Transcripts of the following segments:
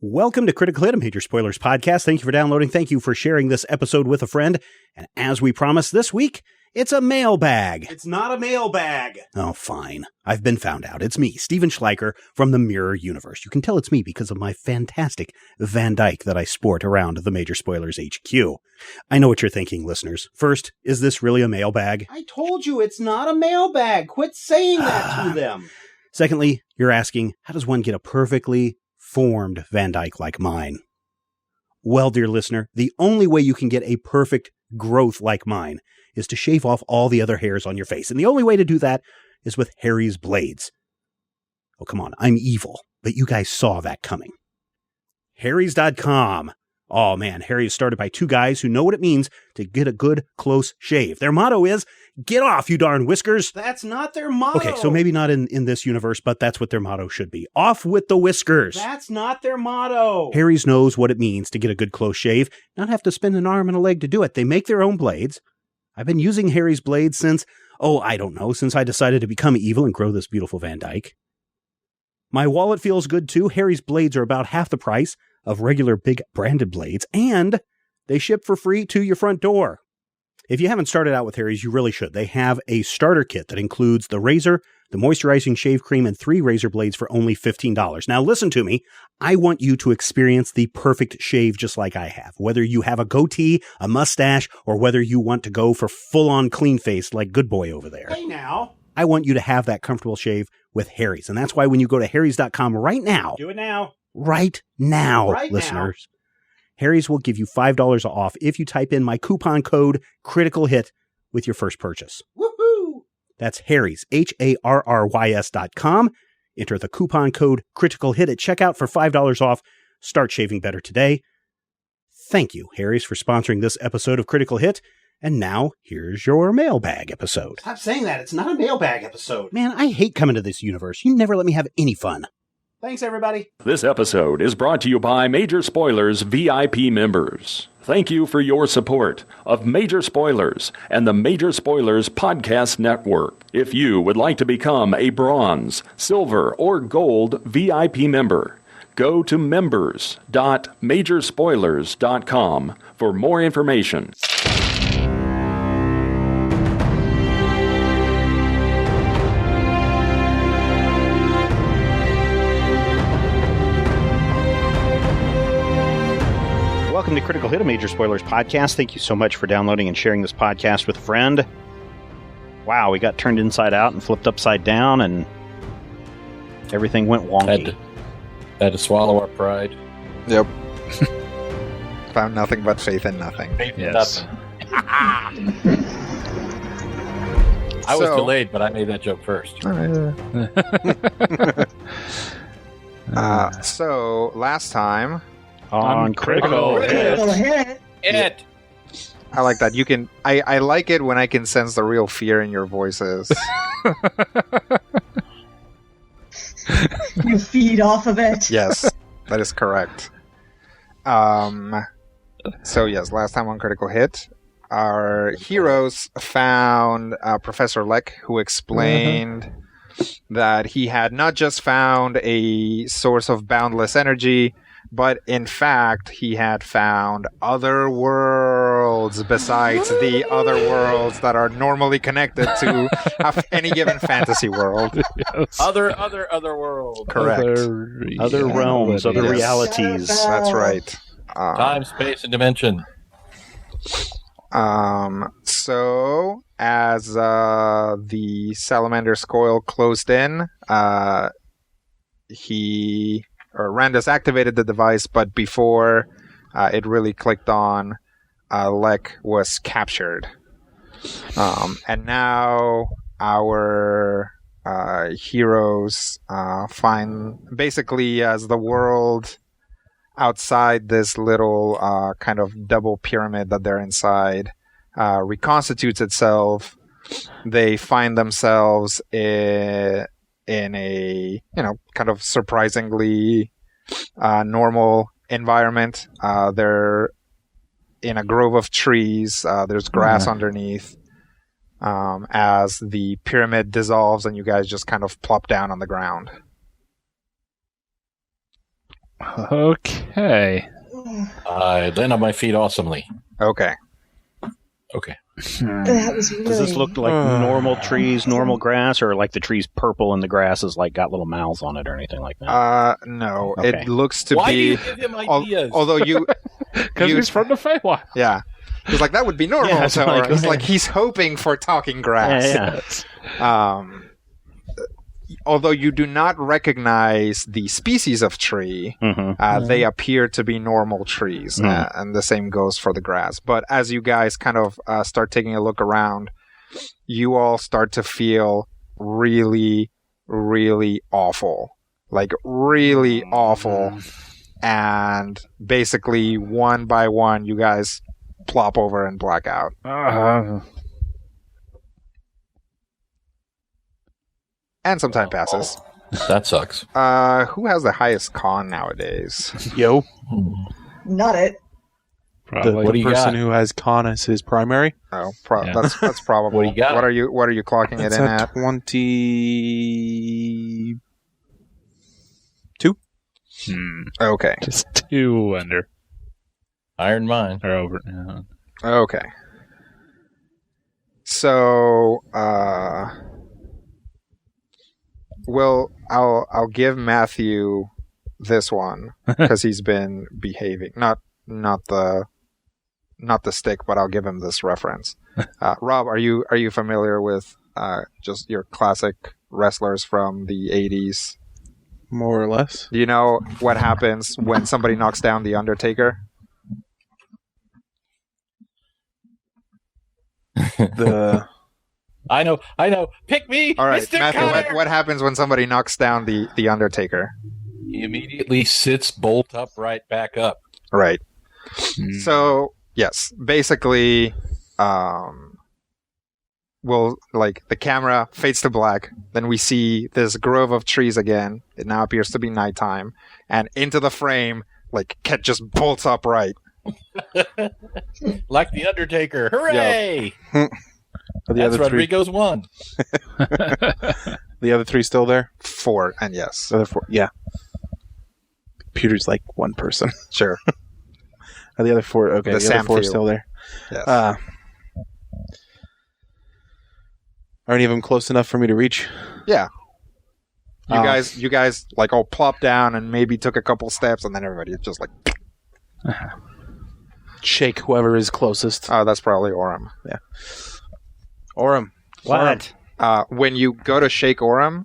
Welcome to Critical Hit, a Major Spoilers podcast. Thank you for downloading. Thank you for sharing this episode with a friend. And as we promised this week, it's a mailbag. It's not a mailbag. Oh, fine. I've been found out. It's me, Steven Schleicher from the Mirror Universe. You can tell it's me because of my fantastic Van Dyke that I sport around the Major Spoilers HQ. I know what you're thinking, listeners. First, is this really a mailbag? I told you it's not a mailbag. Quit saying that to them. Secondly, you're asking, how does one get a perfectly formed Van Dyke like mine? Well, dear listener, the only way you can get a perfect growth like mine is to shave off all the other hairs on your face. And the only way to do that is with Harry's blades. Oh, come on, I'm evil, but you guys saw that coming. Harry's.com. Oh man, Harry is started by two guys who know what it means to get a good, close shave. Their motto is, get off, you darn whiskers. That's not their motto. Okay, so maybe not in this universe, but that's what their motto should be. Off with the whiskers. That's not their motto. Harry's knows what it means to get a good, close shave, not have to spend an arm and a leg to do it. They make their own blades. I've been using Harry's blades since I decided to become evil and grow this beautiful Van Dyke. My wallet feels good too. Harry's blades are about half the price of regular big branded blades, and they ship for free to your front door. If you haven't started out with Harry's, you really should. They have a starter kit that includes the razor, the moisturizing shave cream, and 3 razor blades for only $15. Now listen to me. I want you to experience the perfect shave just like I have. Whether you have a goatee, a mustache, or whether you want to go for full-on clean face like Good Boy over there. Hey now. I want you to have that comfortable shave with Harry's. And that's why when you go to harrys.com right now. Do it now. Right now, listeners. Harry's will give you $5 off if you type in my coupon code CriticalHit with your first purchase. Woohoo! That's Harry's, HARRYS.com. Enter the coupon code CriticalHit at checkout for $5 off. Start shaving better today. Thank you, Harry's, for sponsoring this episode of Critical Hit. And now, here's your mailbag episode. Stop saying that. It's not a mailbag episode. Man, I hate coming to this universe. You never let me have any fun. Thanks, everybody. This episode is brought to you by Major Spoilers VIP members. Thank you for your support of Major Spoilers and the Major Spoilers Podcast Network. If you would like to become a bronze, silver, or gold VIP member, go to members.majorspoilers.com for more information. Welcome to Critical Hit, a Major Spoilers podcast. Thank you so much for downloading and sharing this podcast with a friend. Wow, we got turned inside out and flipped upside down, and everything went wonky. Had to swallow our pride. Yep. Found nothing but faith in nothing. Yes. I was delayed, but I made that joke first. So, last time... On Critical Hit. It. I like that. You can. I like it when I can sense the real fear in your voices. You feed off of it. Yes, that is correct. So yes, last time on Critical Hit, our heroes found Professor Leck, who explained that he had not just found a source of boundless energy, but in fact, he had found other worlds besides the other worlds that are normally connected to any given fantasy world. Yes. Other worlds. Correct. Other realms, other realities. That's right. Time, space, and dimension. So, as the Salamander's coil closed in, Randus activated the device, but before it really clicked on, Leck was captured. And now our heroes find, basically, as the world outside this little kind of double pyramid that they're inside reconstitutes itself, they find themselves in a, kind of surprisingly normal environment. They're in a grove of trees. There's grass underneath. As the pyramid dissolves and you guys just kind of plop down on the ground. Okay. I land on my feet awesomely. Okay. Okay. That was really... Does this look like normal trees, normal grass, or like the tree's purple and the grass is like got little mouths on it or anything like that? No. Okay. It looks to Why be... do you give him ideas? Although you... Because he's from the Feywild. Yeah. He's like, that would be normal. Yeah, so like, he's like, he's hoping for talking grass. Yeah. Although you do not recognize the species of tree, they appear to be normal trees, and the same goes for the grass. But as you guys kind of start taking a look around, you all start to feel really, really awful. Like, really awful. And basically, one by one, you guys plop over and black out. And some time passes. That sucks. Who has the highest con nowadays? Yo. Not it. Probably What do the you person got? who has con as his primary. Oh, Yeah. that's probable. What do you got? What are you clocking It's it in a at? 22. Okay. Just 2 under. Iron mine. Or over. Yeah. Okay. So, well, I'll give Matthew this one because he's been behaving. Not the stick, but I'll give him this reference. Rob, are you familiar with just your classic wrestlers from the 80s? More or less. Do you know what happens when somebody knocks down the Undertaker? I know. Pick me, All right, Mr. Matthew, Connor! what happens when somebody knocks down the Undertaker? He immediately sits bolt upright back up. Right. So, yes, basically, the camera fades to black. Then we see this grove of trees again. It now appears to be nighttime. And into the frame, like, Ket just bolts upright. Like the Undertaker. Hooray! Are the That's other Rodrigo's one. The other 3 still there? 4, and yes. The other 4. Yeah. Computer's like one person. Sure. Are the other 4? Okay. The The other 4 Sam still there. Yes. Are any of them close enough for me to reach? Yeah. You guys, like, all plopped down and maybe took a couple steps, and then everybody just like... Shake whoever is closest. Oh, that's probably Orem. Yeah. Orem. What? When you go to shake Orem,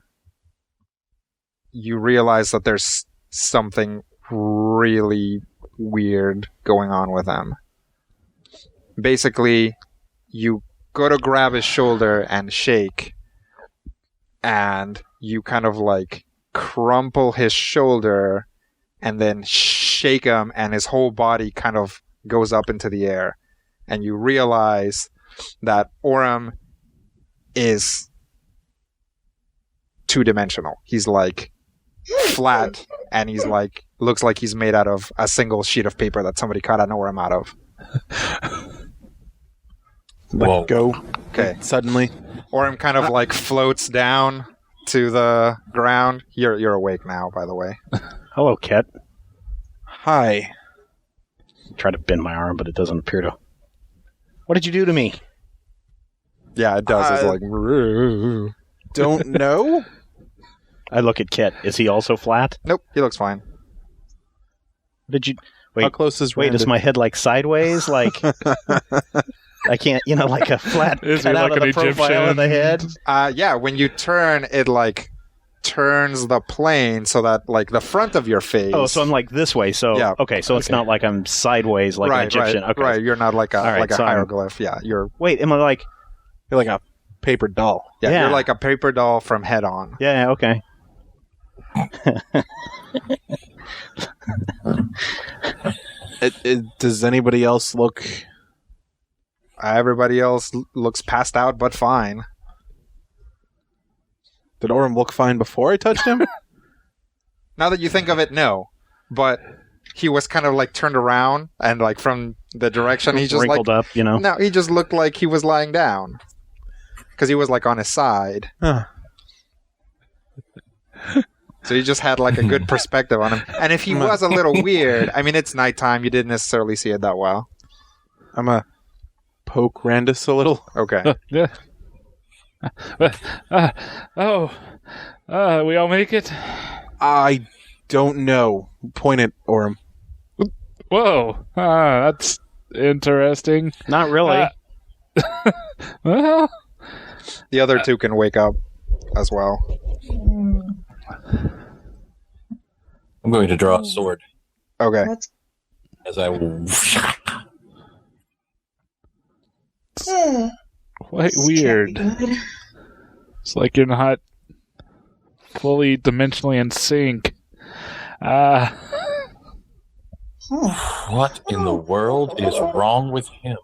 you realize that there's something really weird going on with him. Basically, you go to grab his shoulder and shake, and you kind of like crumple his shoulder and then shake him, and his whole body kind of goes up into the air. And you realize that Orem is two-dimensional. He's like flat, and he's like looks like he's made out of a single sheet of paper that somebody cut an Orem out of. Let go. Okay. Suddenly. Orem kind of like floats down to the ground. You're awake now, by the way. Hello, Ket. Hi. Try to bend my arm, but it doesn't appear to. What did you do to me? Yeah, it does. It's like... Don't know? I look at Ket. Is he also flat? Nope, he looks fine. Did you... How Wait, close is wait, is Randon? my head like sideways? Like... I can't, like a flat Is he cut out like of the an profile of the head? Yeah, when you turn, it like turns the plane so that like the front of your face... Oh, so I'm like this way. So Yeah. Okay, so it's not like I'm sideways like an Egyptian. Right, Okay. right. You're not like a All right, like a so I'm- hieroglyph. Yeah, you're Wait, am I like... You're like a paper doll. Yeah. you're like a paper doll from head on. Yeah, okay. Does anybody else look... Everybody else looks passed out, but fine. Did Orem look fine before I touched him? Now that you think of it, no. But he was kind of like turned around, and like from the direction he just Wrinkled like up, no, he just looked like he was lying down because he was like on his side. Huh. So you just had like a good perspective on him. And if he was a little weird, I mean, it's nighttime. You didn't necessarily see it that well. I'm a poke Randus a little. Okay. Yeah. We all make it? I don't know. Point at Orem. Whoa. That's interesting. Not really. Well, The other two can wake up as well. I'm going to draw a sword Okay. That's as I. quite this weird. can't be good. It's like you're not fully dimensionally in sync. Huh. What in the world is wrong with him?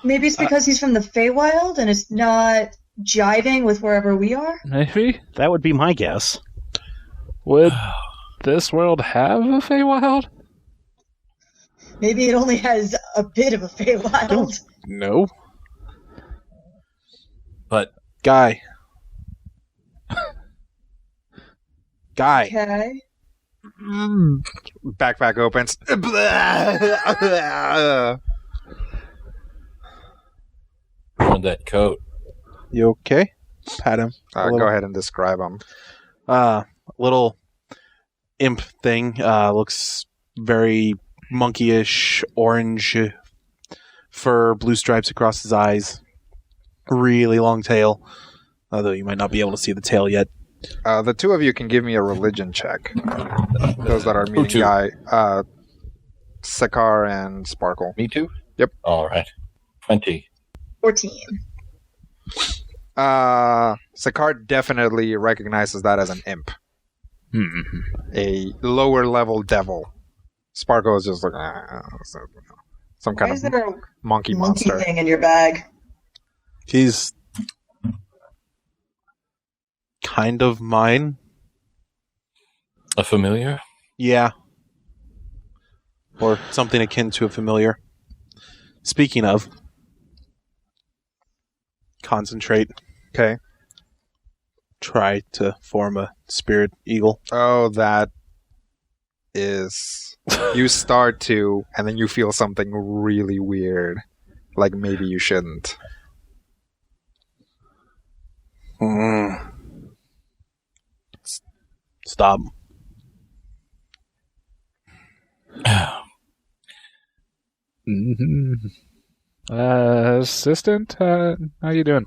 Maybe it's because he's from the Feywild and it's not jiving with wherever we are. Maybe? That would be my guess. Would this world have a Feywild? Maybe it only has a bit of a Feywild. No. But Guy. Okay. Backpack opens. ruined that coat. You okay? Pat him. Go ahead and describe him. Little imp thing. Looks very monkeyish, orange fur, blue stripes across his eyes. Really long tail. Although you might not be able to see the tail yet. The two of you can give me a religion check. Those that are meeting Guy. Sakar and Sparkle. Me too? Yep. All right. 20. 14. Sakar definitely recognizes that as an imp. A lower level devil. Sparkle is just like some Why kind is of there a monkey monkey monster. thing in your bag? He's kind of mine. A familiar? Yeah. Or something akin to a familiar. Speaking of, concentrate. Okay. Try to form a spirit eagle. Oh, that is... You start to, and then you feel something really weird. Like maybe you shouldn't. Stop. Assistant, how you doing?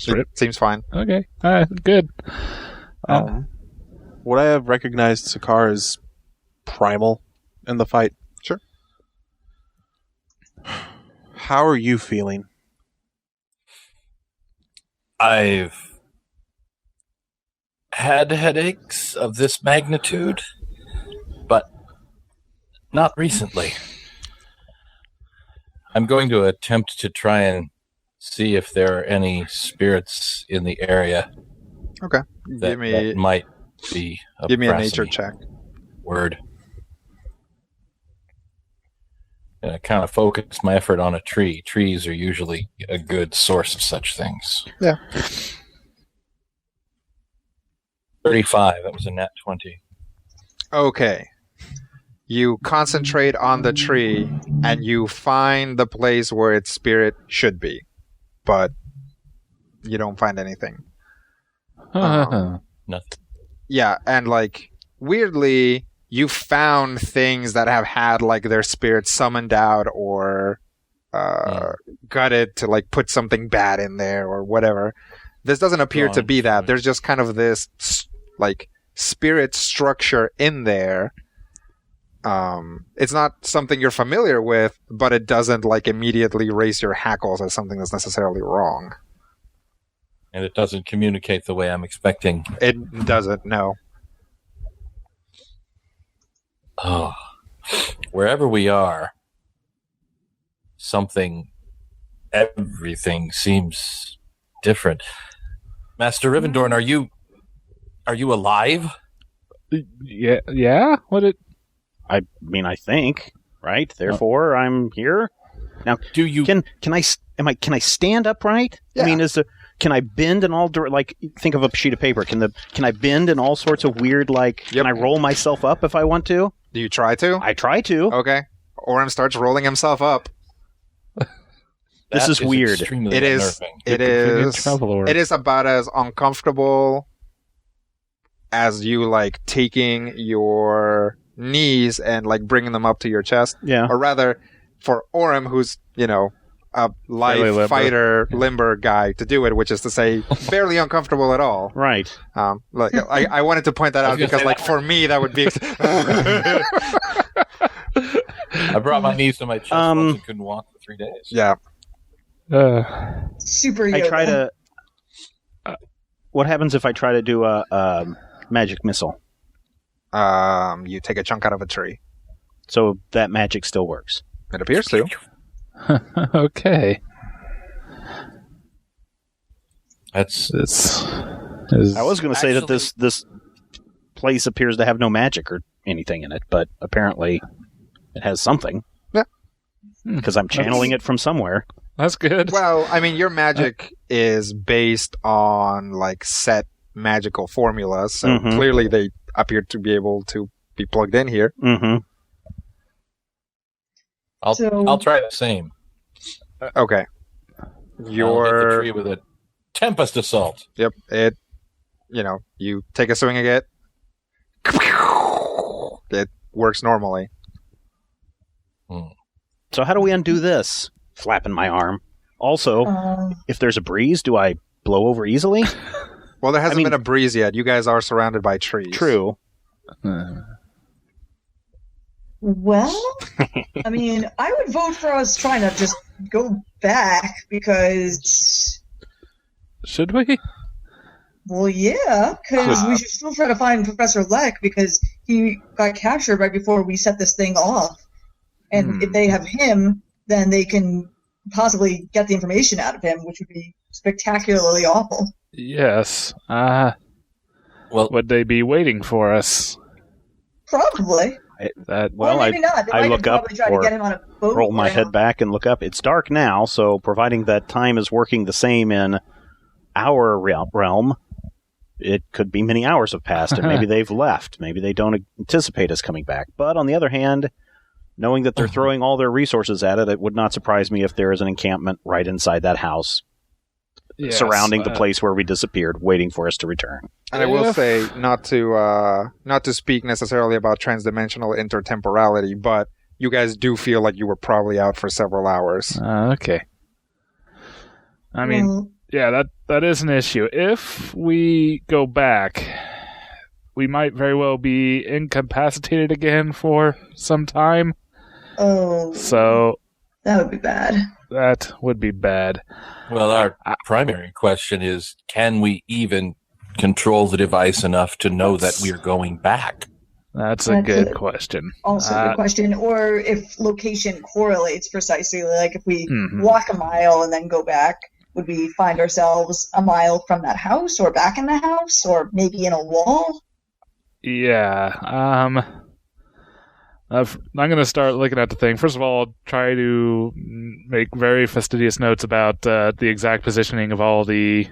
It seems fine. Okay, good. Would I have recognized Sakar as primal in the fight? Sure. How are you feeling? I've had headaches of this magnitude, but not recently. I'm going to attempt to try and see if there are any spirits in the area Okay. that might be Give me a oppressing nature me. check. Word. And I kind of focus my effort on a tree. Trees are usually a good source of such things. Yeah. 35. That was a nat 20. Okay. You concentrate on the tree, and you find the place where its spirit should be. But you don't find anything. Nothing. Yeah, and like, weirdly, you found things that have had like their spirit summoned out or gutted to like put something bad in there or whatever. This doesn't appear to be that. There's just kind of this like spirit structure in there. It's not something you're familiar with, but it doesn't like immediately raise your hackles as something that's necessarily wrong. And it doesn't communicate the way I'm expecting. It doesn't, no. Oh. Wherever we are, everything seems different. Master Rivendorn, are you alive? Yeah? I mean, I think, right? Therefore, I'm here. Now, Do you can I stand upright? Yeah. I mean, Can I bend in all like think of a sheet of paper? Can I bend in all sorts of weird Can I roll myself up if I want to? Do you try to? I try to. Okay. Orem starts rolling himself up. This is weird. It is. It is about as uncomfortable as you taking your knees and bringing them up to your chest. Yeah. Or rather, for Orem, who's a live fighter, limber guy, to do it, which is to say, barely uncomfortable at all. Right. I wanted to point that out because, for me, that would be. I brought my knees to my chest once and couldn't walk for 3 days. Yeah. Super Yoda. I try to. What happens if I try to do a magic missile? You take a chunk out of a tree. So that magic still works. It appears to. Okay. I was going to say that this place appears to have no magic or anything in it, but apparently it has something. Yeah. Because I'm channeling it from somewhere. That's good. Well, I mean, your magic is based on set magical formulas, so clearly they appear to be able to be plugged in here. Mm-hmm. I'll try the same. Okay. I'll hit the tree with a Tempest Assault. Yep. You take a swing at it. It works normally. So how do we undo this? Flapping my arm. Also, if there's a breeze, do I blow over easily? Well, there hasn't been a breeze yet. You guys are surrounded by trees. True. Well, I mean, I would vote for us trying to just go back because... Should we? Well, yeah, because we should still try to find Professor Leck because he got captured right before we set this thing off. And if they have him, then they can possibly get the information out of him, which would be spectacularly awful. Yes. Well, would they be waiting for us? Probably. Maybe not. I look up try to get him on a boat roll my head back and look up. It's dark now, so providing that time is working the same in our realm, it could be many hours have passed, and maybe they've left. Maybe they don't anticipate us coming back. But on the other hand, knowing that they're throwing all their resources at it, it would not surprise me if there is an encampment right inside that house surrounding the place where we disappeared, waiting for us to return. And I will say, not to speak necessarily about transdimensional intertemporality, but you guys do feel like you were probably out for several hours. Okay. I mean, that is an issue. If we go back, we might very well be incapacitated again for some time. Oh. So that would be bad. That would be bad. Well, our primary question is, can we even control the device enough to know that we're going back? That's a good question. Also a good question. Or if location correlates precisely, like if we walk a mile and then go back, would we find ourselves a mile from that house or back in the house or maybe in a wall? Yeah. I'm going to start looking at the thing. First of all, I'll try to make very fastidious notes about the exact positioning of all the,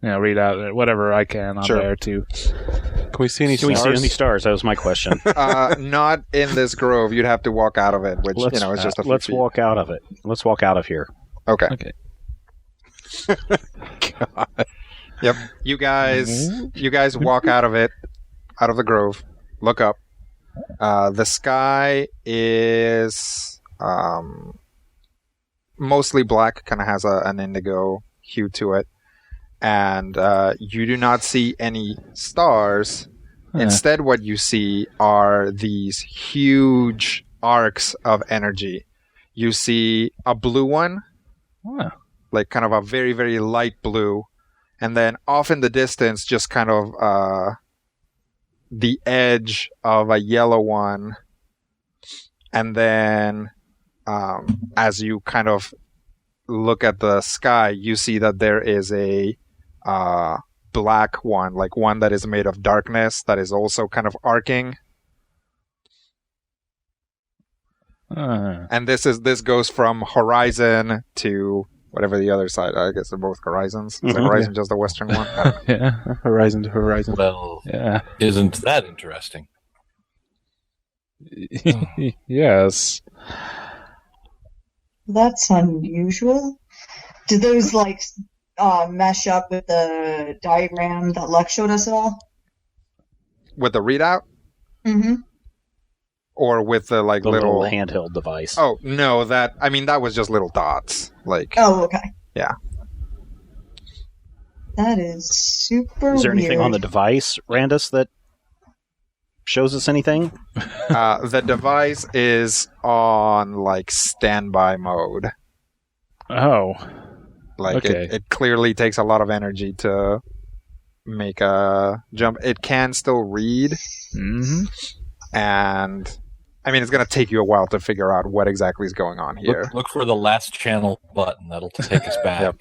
read out whatever I can on there too. Can we see any stars? Can we see any stars? That was my question. Not in this grove. You'd have to walk out of it, which is just a few feet. Walk out of it. Let's walk out of here. Okay. God. Yep. You guys walk out of it, out of the grove. Look up. The sky is mostly black, kind of has an indigo hue to it, and you do not see any stars. Instead, what you see are these huge arcs of energy. You see a blue one, like kind of a very, very light blue, and then off in the distance, just kind of the edge of a yellow one, and then as you kind of look at the sky, you see that there is a black one, like one that is made of darkness that is also kind of arcing. And this goes from horizon to whatever the other side. I guess they're both horizons. Is Mhm. Horizon just the western one? I don't know. Yeah. Horizon to horizon. Well, Yeah. isn't that interesting? Yes. That's unusual. Do those mesh up with the diagram that Lex showed us at all? With the readout, Mm-hmm. or with the The little little. handheld device. Oh no, that was just little dots. Oh, okay. Yeah. That is super Is there anything weird. on the device, Randus, that shows us anything? The device is on standby mode. Oh. Okay. It clearly takes a lot of energy to make a jump. It can still read, Mm-hmm. and it's going to take you a while to figure out what exactly is going on here. Look for the last channel button. That'll take us back. Yep.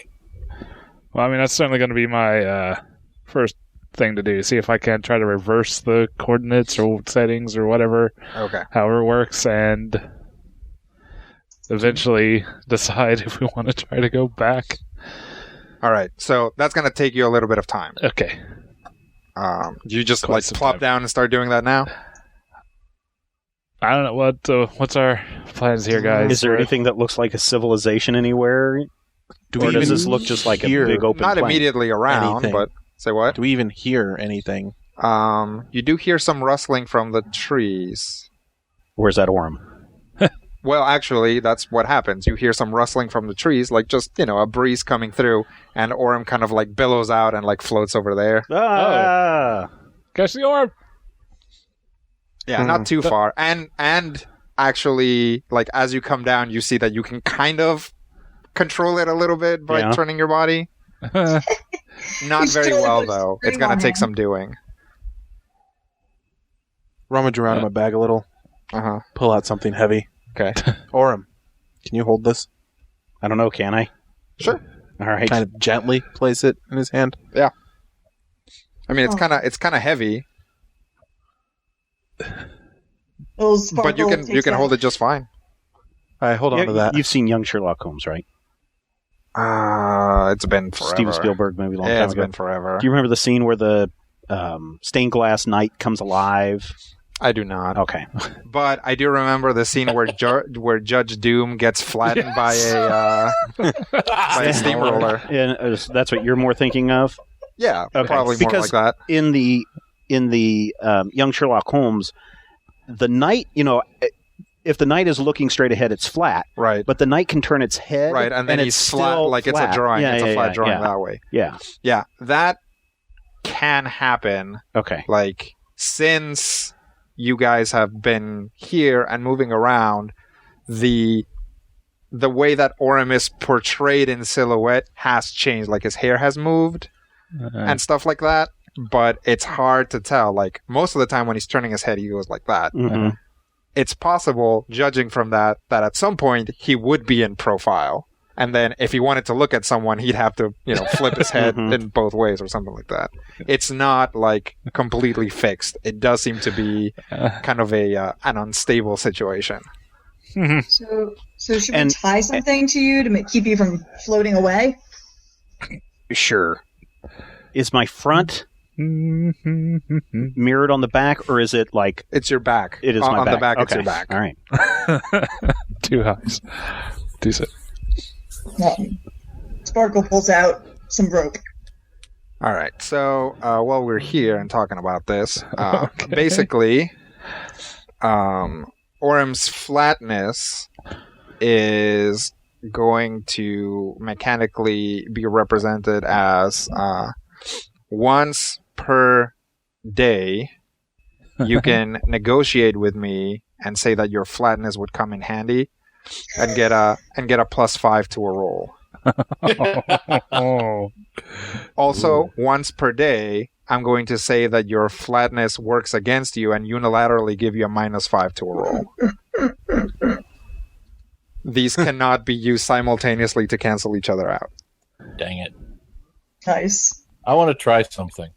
Well, that's certainly going to be my first thing to do. See if I can try to reverse the coordinates or settings or whatever, Okay. however it works, and eventually decide if we want to try to go back. All right. So that's going to take you a little bit of time. Okay. Do you just Quite some plop time. down and start doing that now? I don't know what's our plans here, guys. Is there anything that looks like a civilization anywhere? Or does this look just like a hear- big open Not plain? immediately around, anything? but say what? Do we even hear anything? You do hear some rustling from the trees. Where's that Orem? Well, actually, that's what happens. You hear some rustling from the trees, a breeze coming through, and Orem kind of billows out and floats over there. Ah! Catch the orb! Yeah, not too far. And actually, as you come down, you see that you can kind of control it a little bit by Yeah. turning your body. Not You very still well, have a though. It's string going on to take him. some doing. Rummage around in my bag a little. Uh-huh. Pull out something heavy. Okay. Orem, can you hold this? I don't know, can I? Sure. All right. Kind of gently place it in his hand. It's kind of heavy, but you can hold it just fine. All right, hold on Yeah, to that. You've seen Young Sherlock Holmes, right? It's been forever. Steven Spielberg movie a long Yeah, time it's ago. been forever. Do you remember the scene where the stained glass knight comes alive? I do not. Okay. But I do remember the scene where Judge Doom gets flattened by a steamroller. And that's what you're more thinking of? Yeah, Okay. probably more Because like that. In the Young Sherlock Holmes, the knight, if the knight is looking straight ahead, it's flat. Right. But the knight can turn its head. Right, and then it's he's flat, still like flat. it's a drawing. Yeah, it's a flat drawing yeah. that way. Yeah. Yeah, that can happen. Okay. Since you guys have been here and moving around, the way that Orem is portrayed in silhouette has changed. His hair has moved and stuff like that. But it's hard to tell. Most of the time when he's turning his head, he goes like that. Mm-hmm. It's possible, judging from that at some point he would be in profile. And then if he wanted to look at someone, he'd have to, flip his head in both ways or something like that. It's not completely fixed. It does seem to be kind of an unstable situation. So should we tie something to you to keep you from floating away? Sure. Is my front mirrored on the back, or is it It's your back. It is on my back. the back. It's Okay. your back. All right. Two highs. Decent. Sparkle pulls out some rope. All right. So while we're here and talking about this, basically, Orem's flatness is going to mechanically be represented as once per day. You can negotiate with me and say that your flatness would come in handy, and get a +5 to a roll. Oh. Also, once per day, I'm going to say that your flatness works against you and unilaterally give you a -5 to a roll. These cannot be used simultaneously to cancel each other out. Dang it. Nice. I want to try something.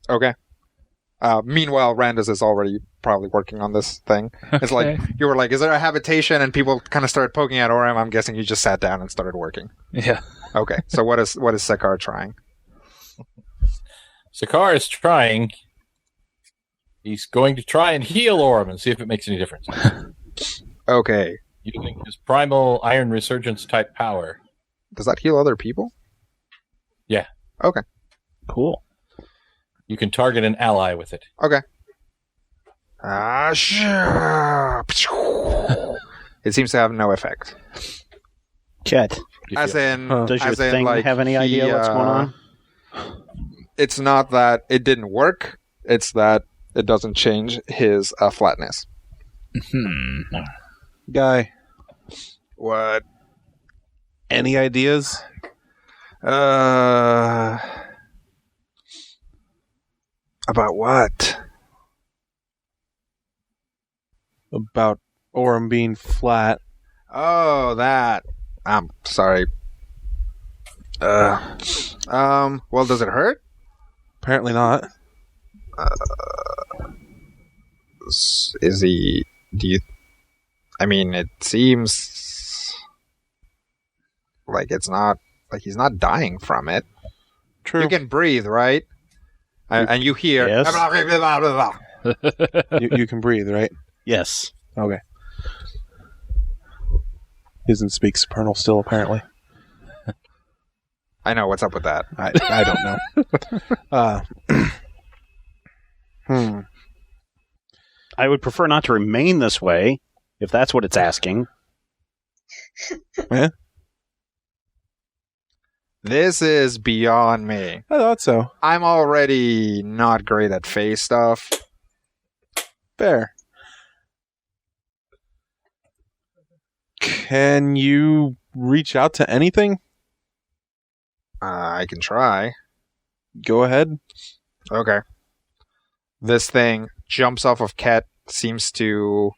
Okay. Meanwhile, Randus is already probably working on this thing. It's like, you were like, is there a habitation? And people kind of started poking at Orem. I'm guessing you just sat down and started working. Yeah. Okay, so what is Sekar trying? Sakar is trying. He's going to try and heal Orem and see if it makes any difference. Okay. Using his primal Iron Resurgence type power. Does that heal other people? Yeah. Okay. Cool. You can target an ally with it. Okay. It seems to have no effect. Chet, As in, does your as in, thing like, have any idea what's going on? It's not that it didn't work. It's that it doesn't change his flatness. Guy, What? any ideas? About what? About Orem being flat. Oh, that. I'm sorry. Well, does it hurt? Apparently not. Is he? Do you? I mean, it seems like it's not. Like he's not dying from it. True. You can breathe, right? And you hear. Yes. You can breathe, right? Yes. Okay. He doesn't speak supernal still, apparently. I know what's up with that. I don't know. I would prefer not to remain this way, if that's what it's asking. Yeah, This is beyond me. I thought so. I'm already not great at phase stuff. Fair. Can you reach out to anything? I can try. Go ahead. Okay. This thing jumps off of Ket, seems to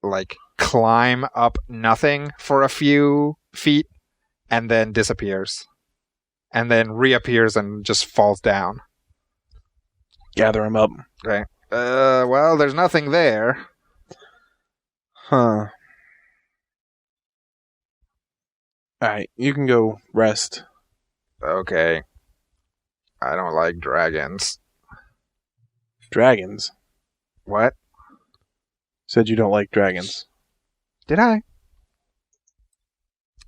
like climb up nothing for a few feet and then disappears. And then reappears and just falls down. Gather him up. Okay. Well, there's nothing there. Huh. Alright, you can go rest. Okay. I don't like dragons. Dragons? What? Said you don't like dragons. Did I?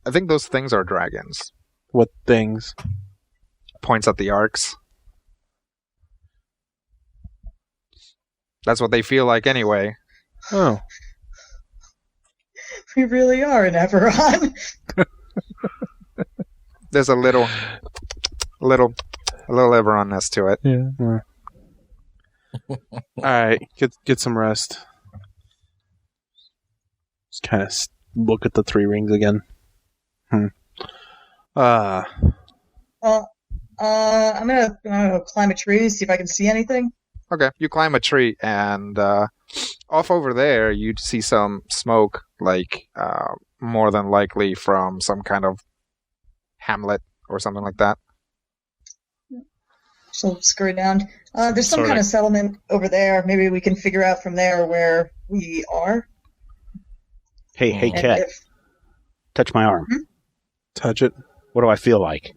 I think those things are dragons. What things? Points at the arcs. That's what they feel like anyway. Oh. We really are in Everon. There's a little Everon-ness to it. Yeah. Alright, get some rest. Just kind of look at the 3 rings again. I'm gonna climb a tree, see if I can see anything. Okay, you climb a tree, and off over there, you'd see some smoke, like more than likely from some kind of hamlet or something like that. So scurry down. There's some kind of settlement over there. Maybe we can figure out from there where we are. Hey, And Cat, touch my arm. Touch it. What do I feel like?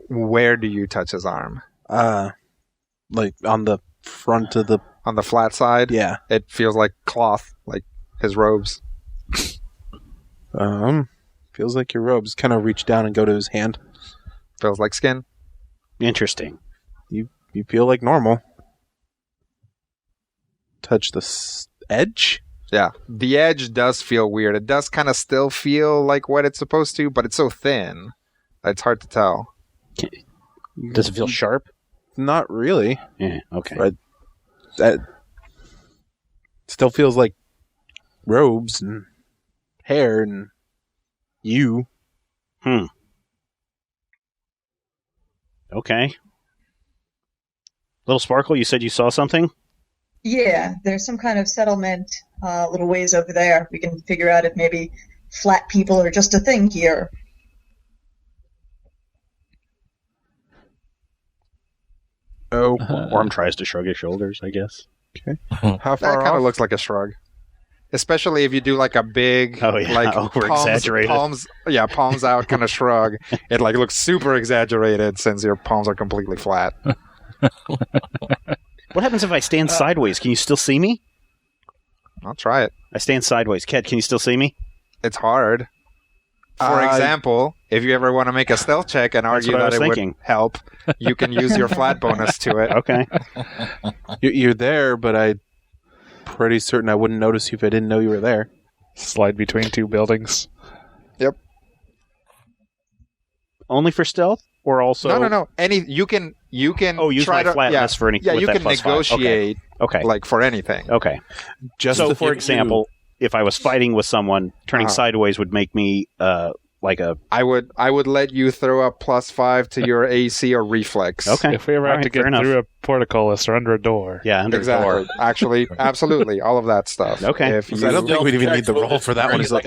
Where do you touch his arm? Like on the front of the... On the flat side? Yeah. It feels like cloth, like his robes. Feels like your robes. Kind of reach down and go to his hand. Feels like skin. Interesting. You feel like normal. Touch the edge? Yeah. The edge does feel weird. It does kind of still feel like what it's supposed to, but it's so thin that it's hard to tell. Does it feel sharp? Not really. Yeah, okay. But that still feels like robes and hair and you. Okay. Little Sparkle, you said you saw something? Yeah, there's some kind of settlement a little ways over there. We can figure out if maybe flat people are just a thing here. Oh, Orm tries to shrug his shoulders, I guess. how That far kind of off? looks like a shrug. Especially if you do like a big, like over-exaggerated. palms out kind of shrug. It like looks super exaggerated since your palms are completely flat. What happens if I stand sideways? Can you still see me? I'll try it. I stand sideways. Ket, can you still see me? It's hard. For example, if you ever want to make a stealth check and argue what I that was it thinking. would help, you can use your flat bonus to it. Okay. You're there, but I'm pretty certain I wouldn't notice you if I didn't know you were there. Slide between two buildings. Yep. Only for stealth, or also? No. You can. Use try my to, flatness for anything. Yeah, with you that can +5. negotiate Okay. like for anything. Okay. Just So, to for give example, if I was fighting with someone, turning sideways would make me like a. I would let you throw a +5 to your AC or reflex. Okay. If we ever have Alright, to get fair enough. through a portcullis or under a door. Yeah, under the door. Exactly. Actually, absolutely, all of that stuff. Okay. If I don't you, think we'd even need the roll for that one. He's like,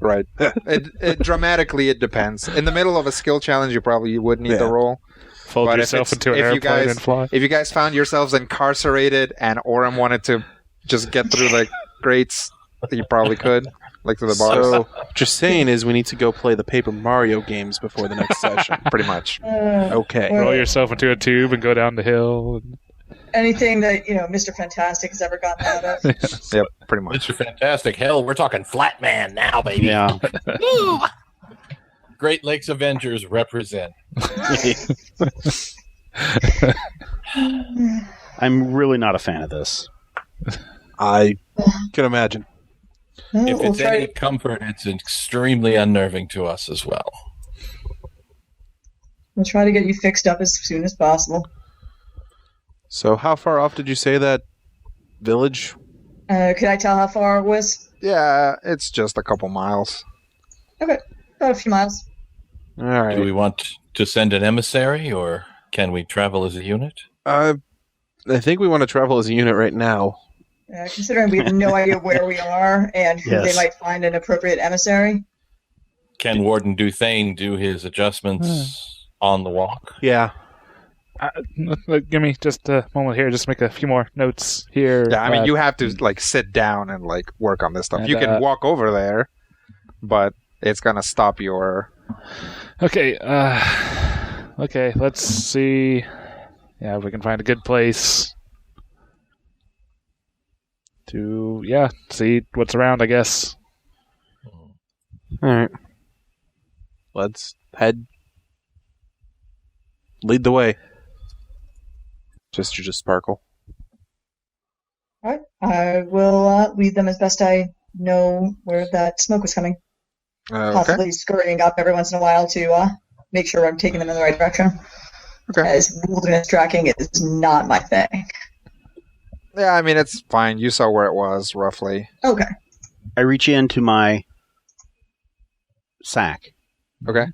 right. It dramatically it depends. In the middle of a skill challenge, you probably would need the roll. Fold But yourself into an if you airplane guys- and fly. If you guys found yourselves incarcerated and Orem wanted to just get through the grates, you probably could, like through the bars. so what you're saying is we need to go play the Paper Mario games before the next session. Pretty much. Okay. Roll yourself into a tube and go down the hill. Anything that Mr. Fantastic has ever gotten out of. Yep, pretty much. Mr. Fantastic. Hell, we're talking Flatman now, baby. Yeah. Great Lakes Avengers represent. I'm really not a fan of this. I can imagine. If We'll it's try any comfort, it's extremely unnerving to us as well. we'll try to get you fixed up as soon as possible. So how far off did you say that village? Could I tell how far it was? Yeah, it's just a couple miles. Okay, about a few miles. All right. Do we want to send an emissary, or can we travel as a unit? I think we want to travel as a unit right now. Considering we have no idea where we are and who they might find an appropriate emissary. Can Warden Duthane do his adjustments on the walk? Yeah. Give me just a moment here. Just make a few more notes here. Yeah, I mean, you have to like sit down and like work on this stuff. You can walk over there, but it's gonna stop your. Okay. Okay. Let's see. Yeah, if we can find a good place to see what's around. I guess. All right. Let's head. Lead the way. Just sparkle. All right, I will lead them as best I know where that smoke was coming. Okay. Possibly scurrying up every once in a while to make sure I'm taking them in the right direction. Okay. As wilderness tracking is not my thing. Yeah, I mean it's fine. You saw where it was roughly. Okay. I reach into my sack, Okay.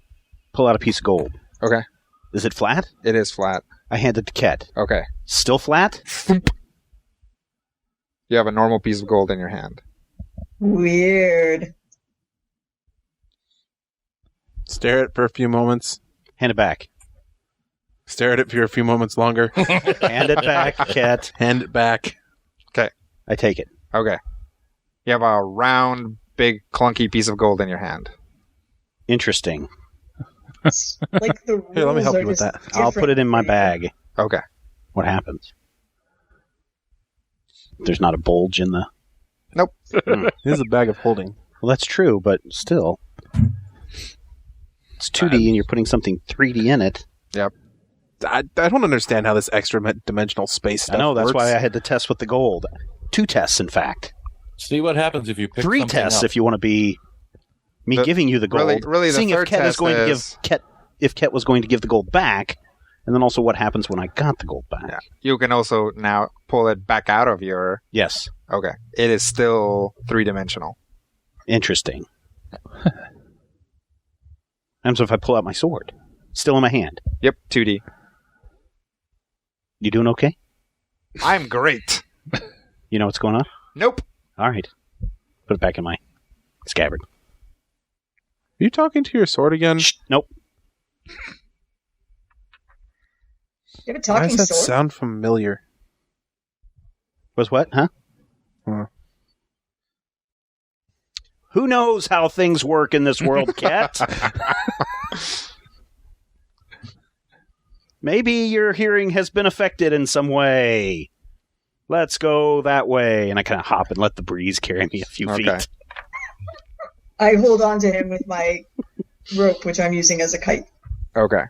pull out a piece of gold. Okay. Is it flat? It is flat. I hand it to Ket. Okay. Still flat? You have a normal piece of gold in your hand. Weird. Stare at it for a few moments. Hand it back. Stare at it for a few moments longer. Hand it back, Ket. Hand it back. I take it. Okay. You have a round, big, clunky piece of gold in your hand. Interesting. Like the rules Here, let me help are you with just that. I'll put it in my different. bag. Okay. What happens? There's not a bulge in the... This is a bag of holding. Well, that's true, but still. It's 2D and you're putting something 3D in it. I don't understand how this extra dimensional space stuff I know, that's works. why I had to test with the gold. 2 tests, in fact. See what happens if you pick 3 something tests up. if you want to be... Me giving you the gold. Really, the seeing if third Ket is test going to is- give Ket... If Ket was going to give the gold back, and then also what happens when I got the gold back. Yeah. You can also now pull it back out of your... Yes. Okay. It is still 3-dimensional. Interesting. And so if I pull out my sword, still in my hand. Yep, 2D. You doing okay? I'm great. You know what's going on? Nope. All right. Put it back in my scabbard. Are you talking to your sword again? Shh, nope. You have a Why talking does that sword? sound familiar? Was what? Huh? Who knows how things work in this world, Cat? Maybe your hearing has been affected in some way. Let's go that way. And I kind of hop and let the breeze carry me a few feet. I hold on to him with my rope, which I'm using as a kite. Okay.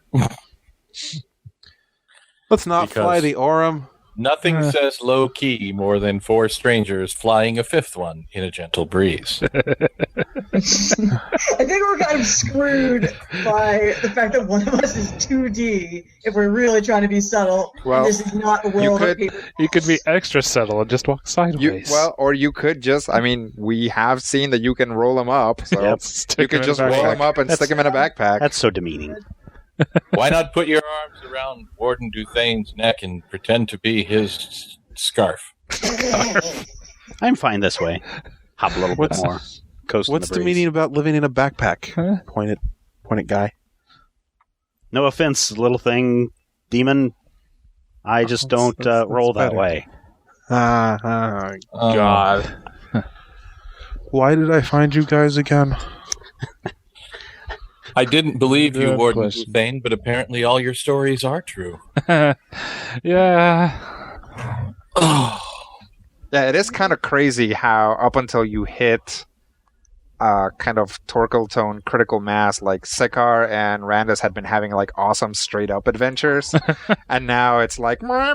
Let's not fly the Aurum. Nothing says low key more than 4 strangers flying a 5th one in a gentle breeze. I think we're kind of screwed by the fact that one of us is 2D if we're really trying to be subtle. Well, and this is not a world of paper. You could be extra subtle and just walk sideways. Or you could just, we have seen that you can roll them up, so you could just roll them up and stick them in a backpack. That's so demeaning. Why not put your arms around Warden Duthane's neck and pretend to be his scarf? I'm fine this way. Hop a little bit more. Coast What's in the breeze. meaning about living in a backpack? Huh? Point it, guy. No offense, little thing, demon. I just don't roll that better. way. God. Why did I find you guys again? I didn't believe you, Good Warden question. Duthane, but apparently all your stories are true. Yeah. Yeah, it is kind of crazy how up until you hit kind of Torkel tone critical mass, like Sekar and Randus had been having like awesome straight up adventures, and now it's like I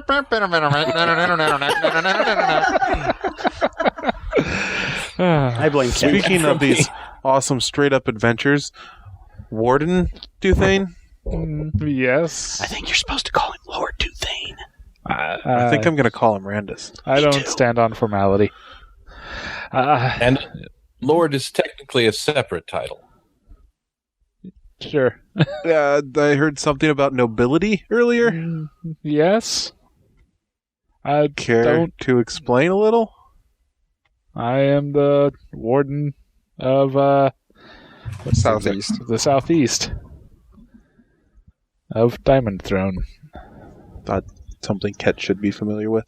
blame Ken. Speaking of these awesome straight up adventures, Warden Duthane? Yes. I think you're supposed to call him Lord Duthane. I think I'm going to call him Randus. I don't stand on formality. And Lord is technically a separate title. Sure. I heard something about nobility earlier. Yes. I Care don't. to explain a little? I am the warden of Southeast. the southeast of Diamond Throne. Thought something Ket should be familiar with.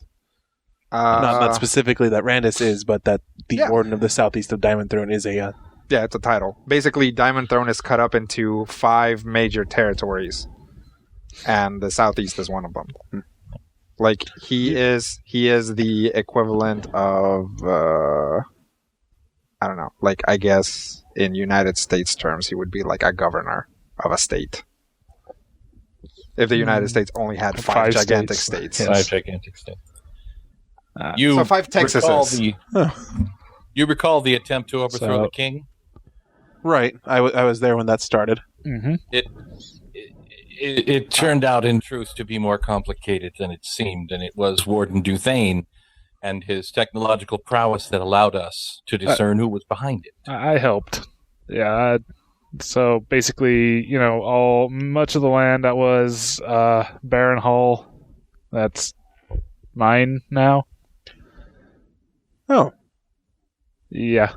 Uh, Not specifically that Randus is, but that the Yeah. Warden of the Southeast of Diamond Throne is a... Yeah, it's a title. Basically, Diamond Throne is cut up into 5 major territories, and the Southeast is one of them. Like he is the equivalent of I don't know. Like I guess in United States terms, he would be like a governor of a state. If the United States only had 5 gigantic states. Yes. 5 gigantic states. So 5 Texases. You recall the attempt to overthrow the king? Right. I was there when that started. Mm-hmm. It turned out, in truth, to be more complicated than it seemed, and it was Warden Duthane and his technological prowess that allowed us to discern who was behind it. I helped. Yeah. So basically, much of the land that was Baron Hall, that's mine now. Oh. Yeah.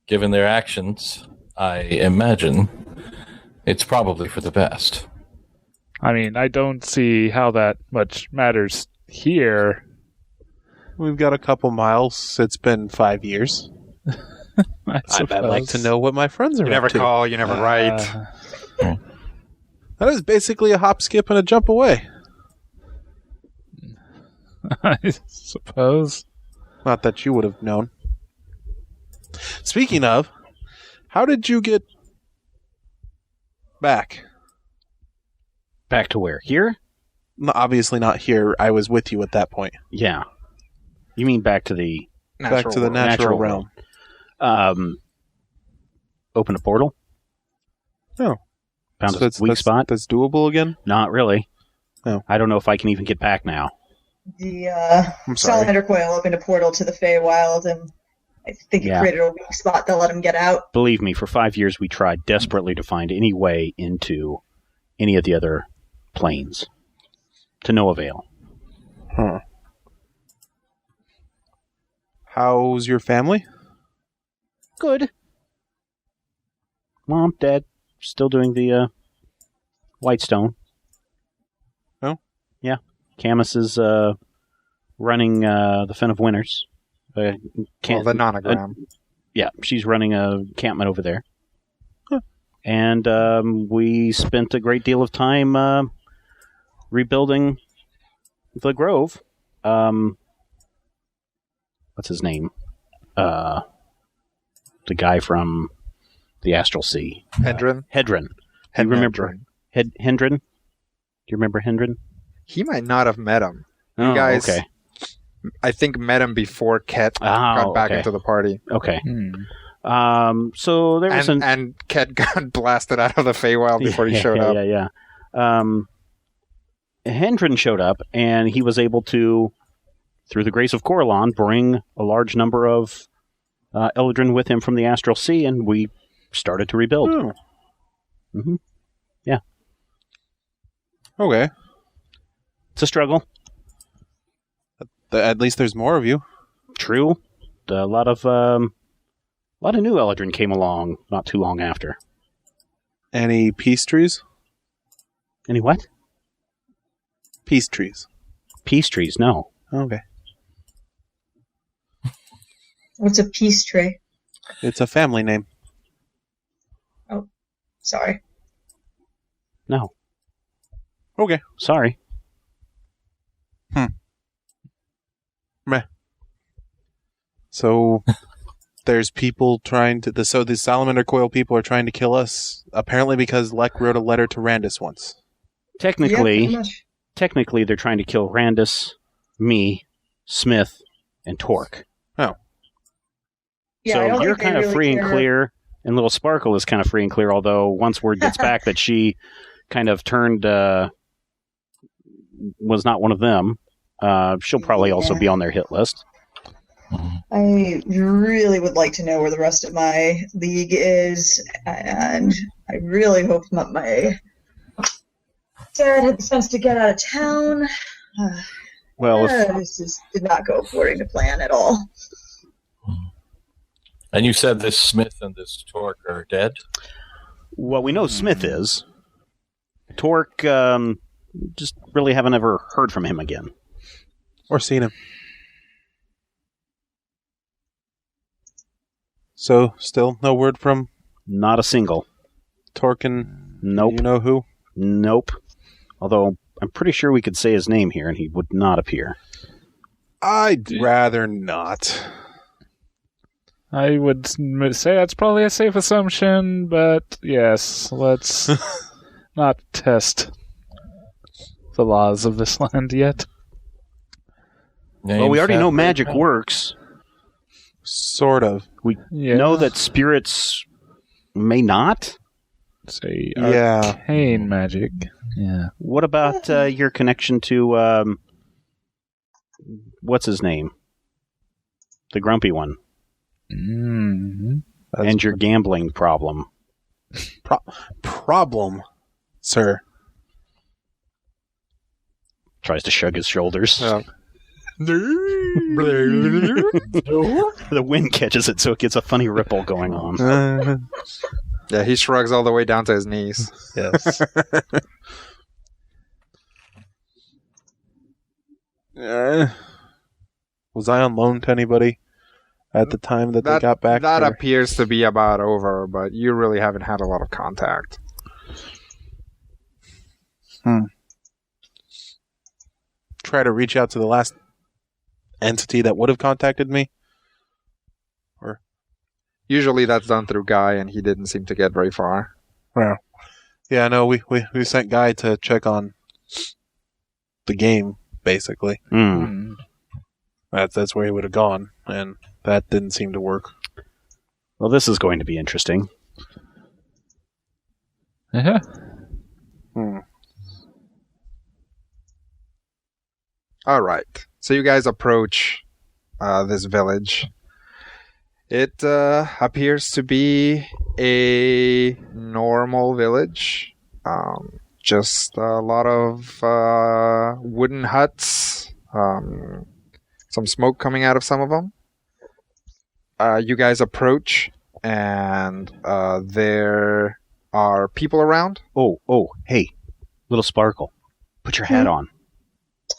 Given their actions, I imagine it's probably for the best. I mean, I don't see how that much matters here. We've got a couple miles. It's been 5 years. I'd like to know what my friends are You never up to. call, you never write. That is basically a hop, skip, and a jump away. I suppose. Not that you would have known. Speaking of, how did you get back? Back to where? Here? No, obviously not here. I was with you at that point. Yeah. You mean back to the Back to the natural realm. Open a portal? Oh. Found So a weak spot? That's doable again? Not really. No. I don't know if I can even get back now. The I'm sorry. Salamander Coil opened a portal to the Feywild, and I think it created a weak spot that let him get out. Believe me, for 5 years we tried desperately to find any way into any of the other planes. To no avail. Huh. How's your family? Good. Mom, Dad, still doing the Whitestone. Camus is running the Fen of Winters. The nonogram. Yeah, she's running a encampment over there. Huh. And we spent a great deal of time rebuilding the Grove. What's his name? The guy from the Astral Sea. Hedron? Hedron. Do you remember Hendron? Do you remember Hendron? He might not have met him. You guys, okay. I think, met him before Ket got back into the party. Okay. So there was and Ket got blasted out of the Feywild before he showed up. Yeah. Hendron showed up, and he was able to, through the grace of Coralon, bring a large number of Eldrin with him from the Astral Sea, and we started to rebuild. Oh. Mm-hmm. Yeah. Okay. It's a struggle. At least there's more of you. True. A lot of new Eldrin came along not too long after. Any peace trees? Any what? Peace trees. Peace trees, no. Okay. What's a peace tree? It's a family name. Oh, sorry. No. Okay. Sorry. Meh. So there's people trying to... So the Salamander Coil people are trying to kill us, apparently because Lek wrote a letter to Randus once. Technically, they're trying to kill Randus, me, Smith, and Torque. Oh. Yeah, So you're kind of free and clear, and Little Sparkle is kind of free and clear, although once word gets back that she kind of turned... was not one of them, she'll probably also be on their hit list. I really would like to know where the rest of my league is, and I really hope that my dad had the sense to get out of town. Well, this did not go according to plan at all. And you said this Smith and this Torque are dead? Well, we know Smith is. Torque, just really haven't ever heard from him again. Or seen him. So, still no word from... Not a single. Torkin? Nope. You know who? Nope. Although, I'm pretty sure we could say his name here and he would not appear. I'd rather not. I would say that's probably a safe assumption, but yes, let's not test the laws of this land yet. Well, we already know magic works. Sort of. We know that spirits may not. Say arcane magic. Yeah. What about your connection to what's his name? The grumpy one. Mm-hmm. And your gambling problem. Problem, sir. Tries to shrug his shoulders. The wind catches it, so it gets a funny ripple going on. Yeah, he shrugs all the way down to his knees. Yes. Was I on loan to anybody at the time that they got back? That appears to be about over, but you really haven't had a lot of contact. Try to reach out to the last entity that would have contacted me? Or usually that's done through Guy, and he didn't seem to get very far. Well, yeah, no, we sent Guy to check on the game, basically. That's where he would have gone, and that didn't seem to work. Well, this is going to be interesting. Yeah. All right. So you guys approach this village. It appears to be a normal village. Just a lot of wooden huts. Some smoke coming out of some of them. You guys approach, and there are people around. Oh, hey, Little Sparkle, put your hat on.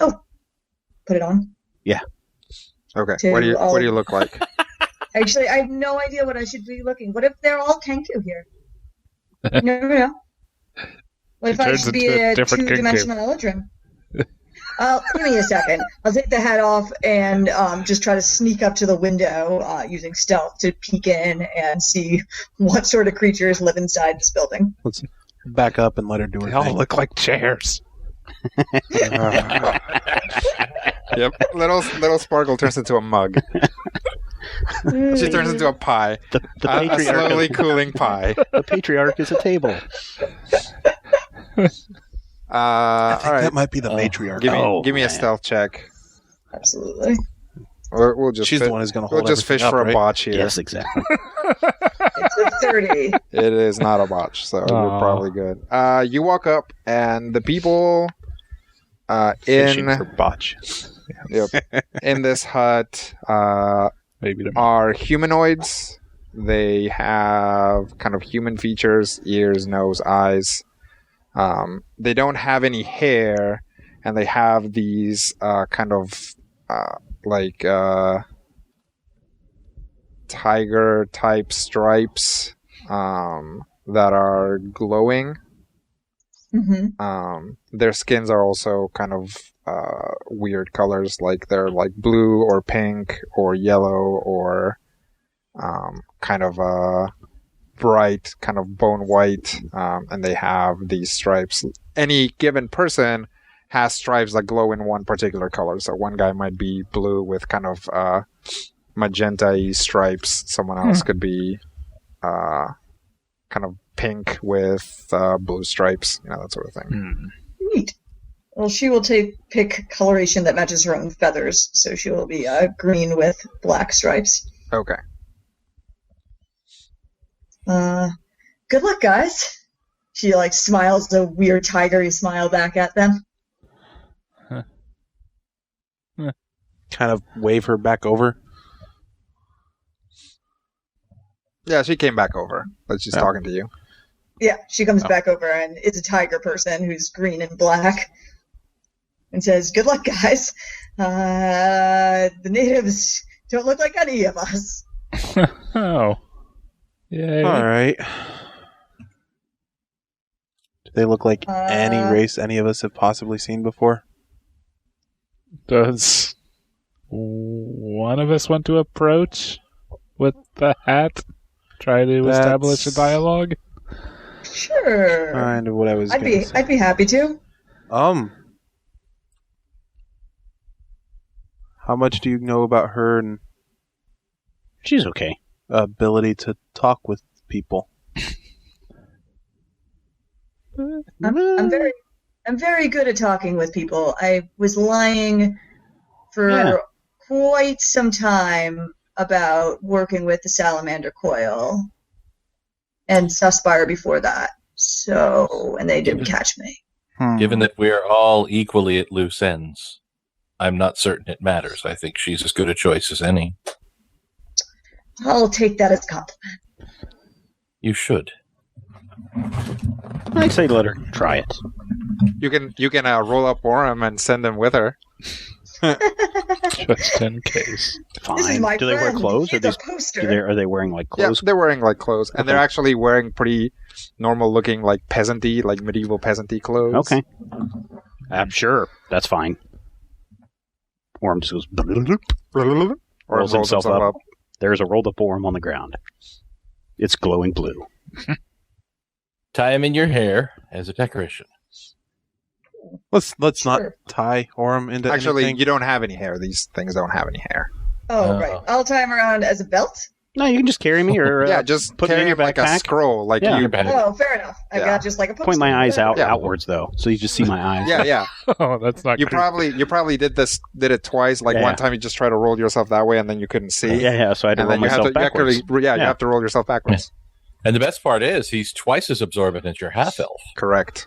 Oh, put it on. Okay. To What do all- you look like? Actually, I have no idea what I should be looking. What if they're all Kenku here? No. What if I turns should be into a a different Kenku. two-dimensional Eldrin? Give me a second. I'll take the hat off and just try to sneak up to the window using stealth to peek in and see what sort of creatures live inside this building. Let's back up and let her do her They all thing. look like chairs. Yep. Little Sparkle turns into a mug. She turns into a pie. The A patriarch. slowly cooling pie. The patriarch is a table. I think All right. that might be the matriarch. Give me a man. stealth check. Absolutely. We'll just She's the one who's going to We'll hold just fish everything for up, a right? botch here. Yes, exactly. It's a 30. It is not a botch, so you're Aw. probably good. You walk up, and the people Fishing in for botch. in this hut Maybe they're are humanoids. They have kind of human features: ears, nose, eyes. They don't have any hair, and they have these kind of like tiger type stripes that are glowing. Mm-hmm. Their skins are also kind of weird colors, like they're like blue or pink or yellow or kind of bright, kind of bone white, and they have these stripes. Any given person has stripes that glow in one particular color. So one guy might be blue with kind of magenta-y stripes. Someone else could be kind of pink with blue stripes, that sort of thing. Neat. Well, she will pick coloration that matches her own feathers, so she will be green with black stripes. Okay. Good luck, guys. She smiles a weird tigery smile back at them. Kind of wave her back over. Yeah, she came back over, but she's talking to you. Yeah, she comes back over and is a tiger person who's green and black and says, "Good luck, guys. The natives don't look like any of us." Oh. Yay. All right. Do they look like any race any of us have possibly seen before? Does one of us want to approach with the hat? Try to establish a dialogue? Sure. Kind of what I was I'd gonna say. be happy to. How much do you know about her and She's okay. ability to talk with people? I'm very good at talking with people. I was lying for quite some time about working with the salamander coil and Suspire before that. So, and they didn't catch me. Given that we're all equally at loose ends, I'm not certain it matters. I think she's as good a choice as any. I'll take that as a compliment. You should. I'd say let her try it. You can roll up Orem and send him with her. Just in case. Fine. This is my Do they wear friend. clothes? He's Or a poster. are they wearing like Yeah, clothes? they're wearing like clothes, and they're Okay. actually wearing pretty normal looking, like peasanty, like medieval peasanty clothes. Okay. I'm sure. That's fine. Orm just goes. Or Rolls himself up. There's a rolled up worm on the ground. It's glowing blue. Tie him in your hair as a decoration. Let's not Sure. tie Orem into Actually, anything. you don't have any hair. These things don't have any hair. Oh, right. I'll tie him around as a belt. No, you can just carry me or Yeah, just put me in carry your it like a backpack. scroll, like Yeah. you. Oh, fair enough. I've Yeah. got just like a poster. Point my eyes out Yeah. outwards though, so you just see my eyes. Yeah, yeah. Oh, that's not You creepy. probably did it twice. Like Yeah. one time, you just tried to roll yourself that way, and then you couldn't see. Yeah. So I had to And roll then you have myself to backwards. you Yeah. have to roll yourself backwards. And the best part is, he's twice as absorbent as your half-elf. Correct.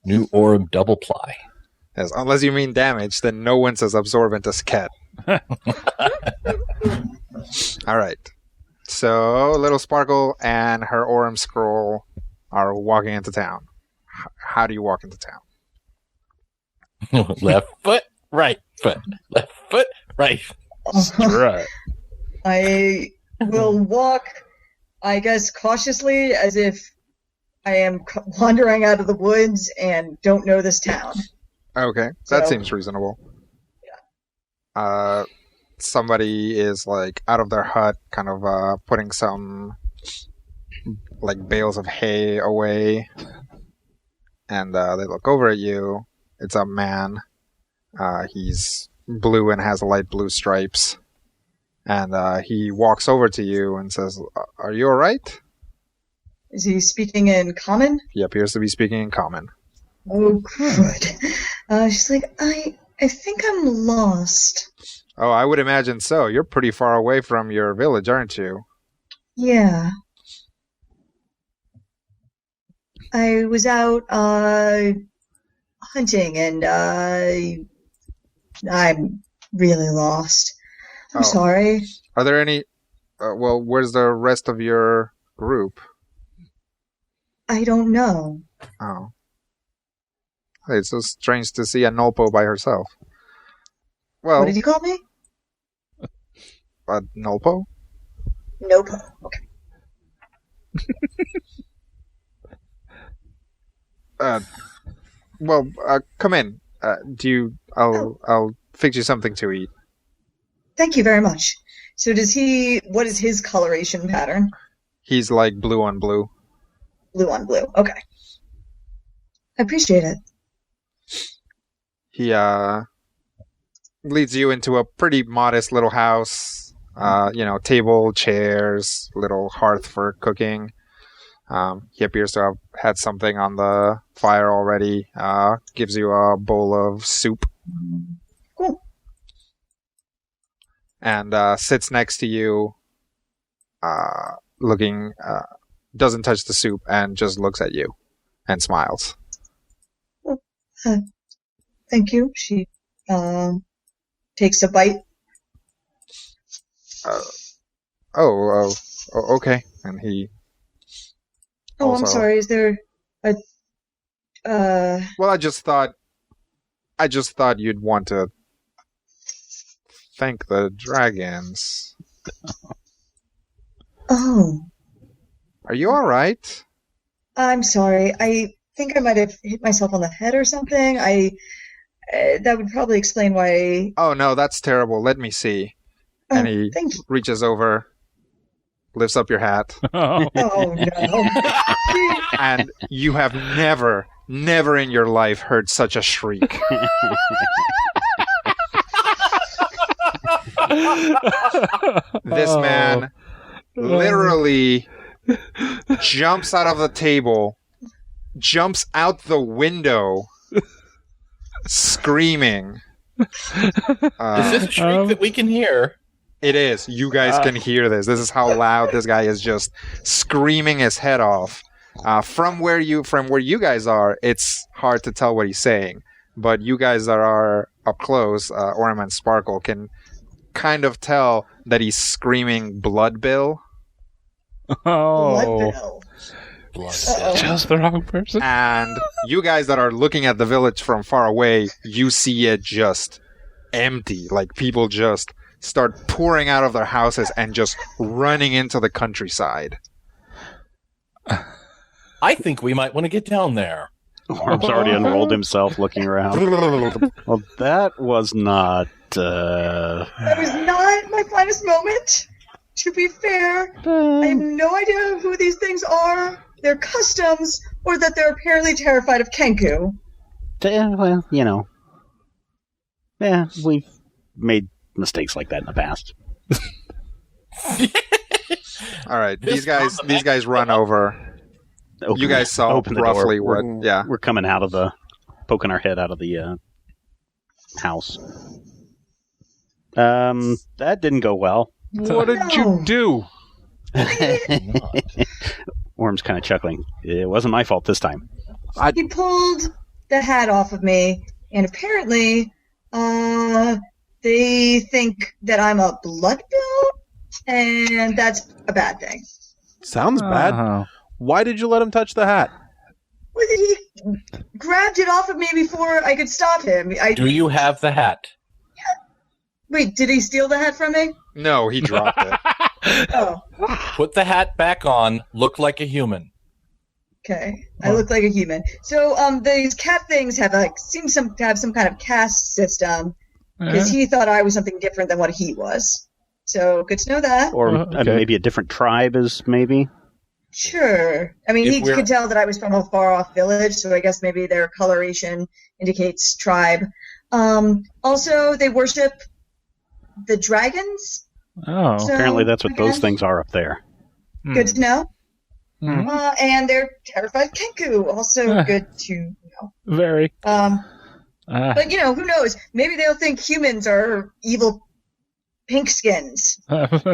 New Orem double ply. Yes, unless you mean damage, then no one's as absorbent as Ket. All right. So Little Sparkle and her Orem scroll are walking into town. How do you walk into town? Left foot, right foot. Left foot, right. Right. I will walk, I guess, cautiously, as if I am wandering out of the woods and don't know this town. Okay, that seems reasonable. Yeah. Somebody is like out of their hut, kind of putting some like bales of hay away, and they look over at you. It's a man. He's blue and has light blue stripes, and he walks over to you and says, "Are you all right?" Is he speaking in common? He appears to be speaking in common. Oh, good. She's like, I think I'm lost. Oh, I would imagine so. You're pretty far away from your village, aren't you? Yeah. I was out hunting, and I'm really lost. I'm sorry. Are there any... well, where's the rest of your group? I don't know. Oh. It's so strange to see a Nolpo by herself. Well, What did you call me? A Nolpo? Nope. Okay. Well, come in. I'll fix you something to eat. Thank you very much. So what is his coloration pattern? He's like blue on blue. Blue on blue. Okay. I appreciate it. He leads you into a pretty modest little house. Table, chairs, little hearth for cooking. He appears to have had something on the fire already. Gives you a bowl of soup. Cool. And sits next to you, looking, doesn't touch the soup and just looks at you and smiles. Thank you. She takes a bite. Okay. And he... Oh, I'm sorry. Is there a... Well, I just thought you'd want to thank the dragons. Oh. Are you all right? I'm sorry. I think I might have hit myself on the head or something. That would probably explain why... Oh, no, that's terrible. Let me see. And he reaches over, lifts up your hat. Oh, no. And you have never in your life heard such a shriek. This man literally jumps out of the table, jumps out the window, screaming. Is this a shriek that we can hear? It is. You guys can hear this. This is how loud this guy is just screaming his head off. From where you guys are, it's hard to tell what he's saying. But you guys that are up close, Orem and Sparkle, can kind of tell that he's screaming Blood Bill. Oh. Blood Bill. Just the wrong person. And you guys that are looking at the village from far away, you see it just empty. Like people just start pouring out of their houses and just running into the countryside. I think we might want to get down there. Orm's already unrolled himself looking around. Well, that was not... That was not my finest moment. To be fair, I have no idea who these things are, their customs, or that they're apparently terrified of Kenku. Well, you know. Yeah, we've made mistakes like that in the past. All right, these guys run over. You guys saw roughly what? Yeah, we're coming out of poking our head out of the house. That didn't go well. What did you do? Worm's kind of chuckling. It wasn't my fault this time. He pulled the hat off of me, and apparently, they think that I'm a blood bill, and that's a bad thing. Sounds bad. Why did you let him touch the hat? Well, he grabbed it off of me before I could stop him. Do you have the hat? Wait, did he steal the hat from me? No, he dropped it. Oh, Put the hat back on. Look like a human. okay. I look like a human. So, these cat things have seem to have some kind of caste system because he thought I was something different than what he was. So, good to know that. Or maybe a different tribe is maybe. Sure. I mean, he could tell that I was from a far-off village, so I guess maybe their coloration indicates tribe. Also, they worship the dragons. Oh. So, Apparently that's what those again, things are up there. Good to know. Mhm. And they're terrified of Kenku. Also good to know. Very. But, who knows? Maybe they'll think humans are evil pink skins.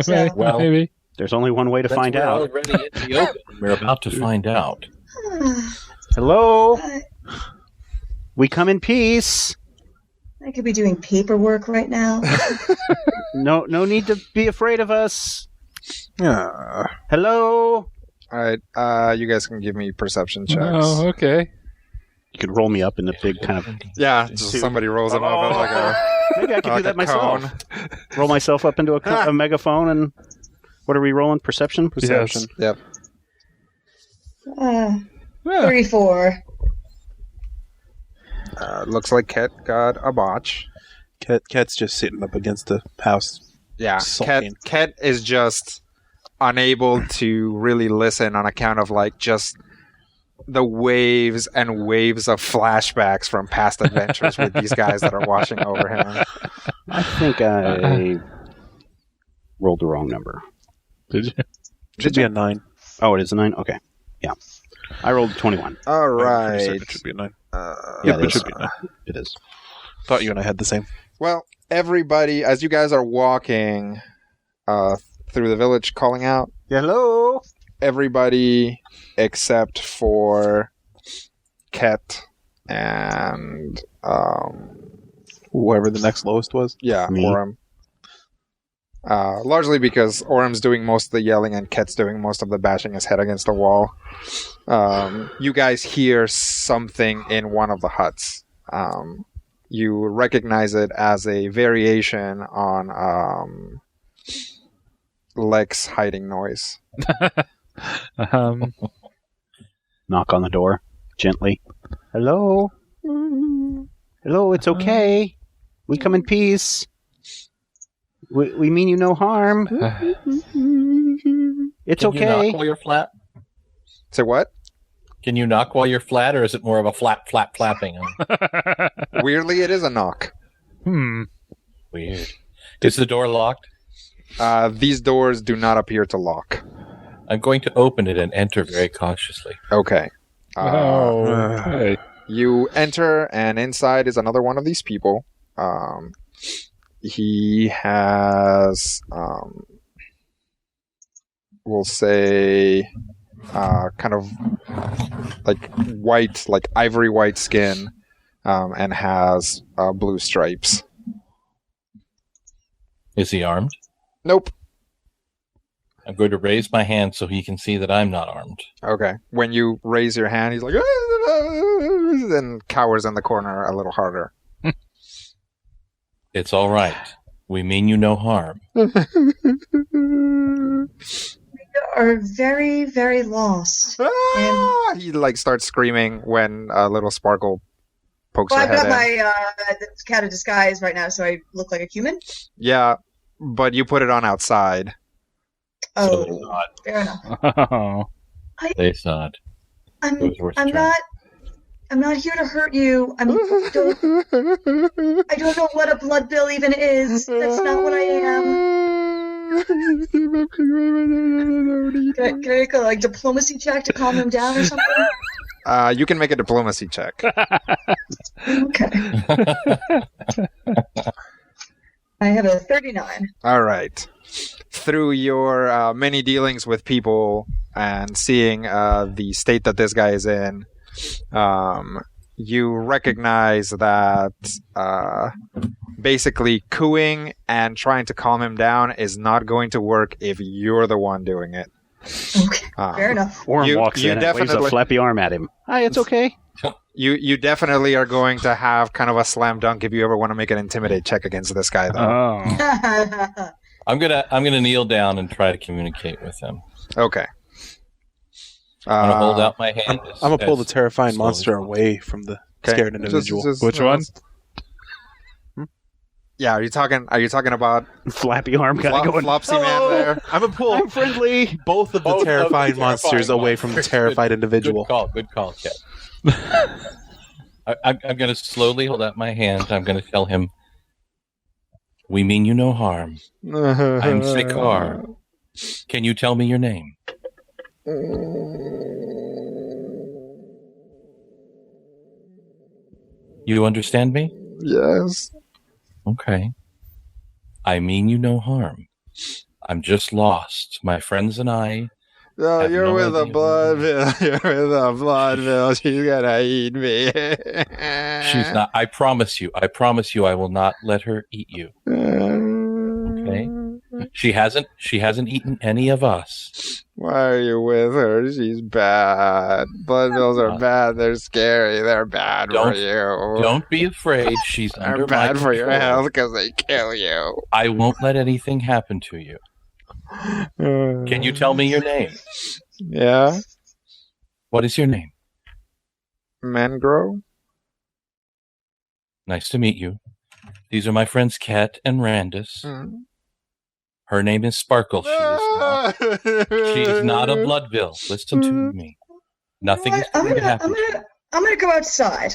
So- Well, maybe. There's only one way to find we're out. already in the open. We're about to find out. Hello? We come in peace. I could be doing paperwork right now. No need to be afraid of us. Yeah. Hello? All right, you guys can give me perception checks. Oh, okay. You could roll me up in a big kind of... Yeah, just somebody rolls him up as like a... Maybe I could like do that a myself. cone. Roll myself up into a megaphone and... What are we rolling? Perception? Perception. Yep. 34. Looks like Ket got a botch. Ket's just sitting up against the house. Yeah, Sulking. Ket is just unable to really listen on account of just the waves and waves of flashbacks from past adventures with these guys that are washing over him. I think I rolled the wrong number. Did you? Should be a 9. Oh, it is a 9? Okay. Yeah. I rolled 21. All I'm pretty right. certain it should be a 9. Yeah, it should be a 9. It is. Thought you and I had the same. Well, everybody, as you guys are walking through the village calling out, Hello? everybody except for Ket and Whoever the next lowest was. Me. Orem. Largely because Orem's doing most of the yelling and Ket's doing most of the bashing his head against the wall. You guys hear something in one of the huts. You recognize it as a variation on Lex hiding noise. Knock on the door. Gently. Hello? Hello, it's okay. We come in peace. We mean you no harm. It's Can you okay. knock while you're flat? Say what? Can you knock while you're flat, or is it more of a flapping? Weirdly, it is a knock. Weird. Is the door locked? These doors do not appear to lock. I'm going to open it and enter very cautiously. Okay. Okay. You enter, and inside is another one of these people. He has, we'll say, kind of like white, like ivory white skin, and has blue stripes. Is he armed? Nope. I'm going to raise my hand so he can see that I'm not armed. Okay. When you raise your hand, he's like, then cowers in the corner a little harder. It's all right. We mean you no harm. We are very, very lost. Ah! He starts screaming when a little sparkle pokes Well, her I've head got in. my cat of disguise right now, so I look like a human. Yeah, but you put it on outside. Oh, So they saw it. fair enough. Oh. They saw it. It was worth a I'm try. not here to hurt you. I don't know what a blood bill even is. That's not what I am. Can I make a diplomacy check to calm him down or something? You can make a diplomacy check. Okay. I have a 39. All right. Through your many dealings with people and seeing the state that this guy is in, you recognize that basically cooing and trying to calm him down is not going to work if you're the one doing it. Okay, fair enough. Orm walks you in and waves a flappy arm at him. Hi, it's okay. You definitely are going to have kind of a slam dunk if you ever want to make an intimidate check against this guy, though. Oh. I'm gonna kneel down and try to communicate with him. Okay. I'm gonna hold out my hand. I'm gonna pull the terrifying slowly monster as away from the Okay. scared individual. Which one? Yeah, are you talking about Flappy arm guy going, Flopsy Man "Hello, there? I'm gonna pull I'm friendly. both of the Both of the terrifying monsters terrifying away from the monsters. terrified individual. Good call, Kat. I'm going to slowly hold out my hand. I'm going to tell him, "We mean you no harm. I'm Sekar. Can you tell me your name?" You understand me? Yes. Okay. I mean you no harm. I'm just lost. My friends and I. No, Have you're no with a idea. Bloodville. You're with a Bloodville. She's gonna eat me. She's not. I promise you. I will not let her eat you. Okay. She hasn't eaten any of us. Why are you with her? She's bad. Bloodvilles are bad. They're scary. They're bad for you. Don't be afraid. She's They're under bad my for your control. health because they kill you. I won't let anything happen to you. Can you tell me your name? Yeah. What is your name? Mangro? Nice to meet you. These are my friends Kat and Randus. Her name is Sparkle. She is not a Bloodville. Listen to me. Nothing is going to happen. I'm gonna go outside.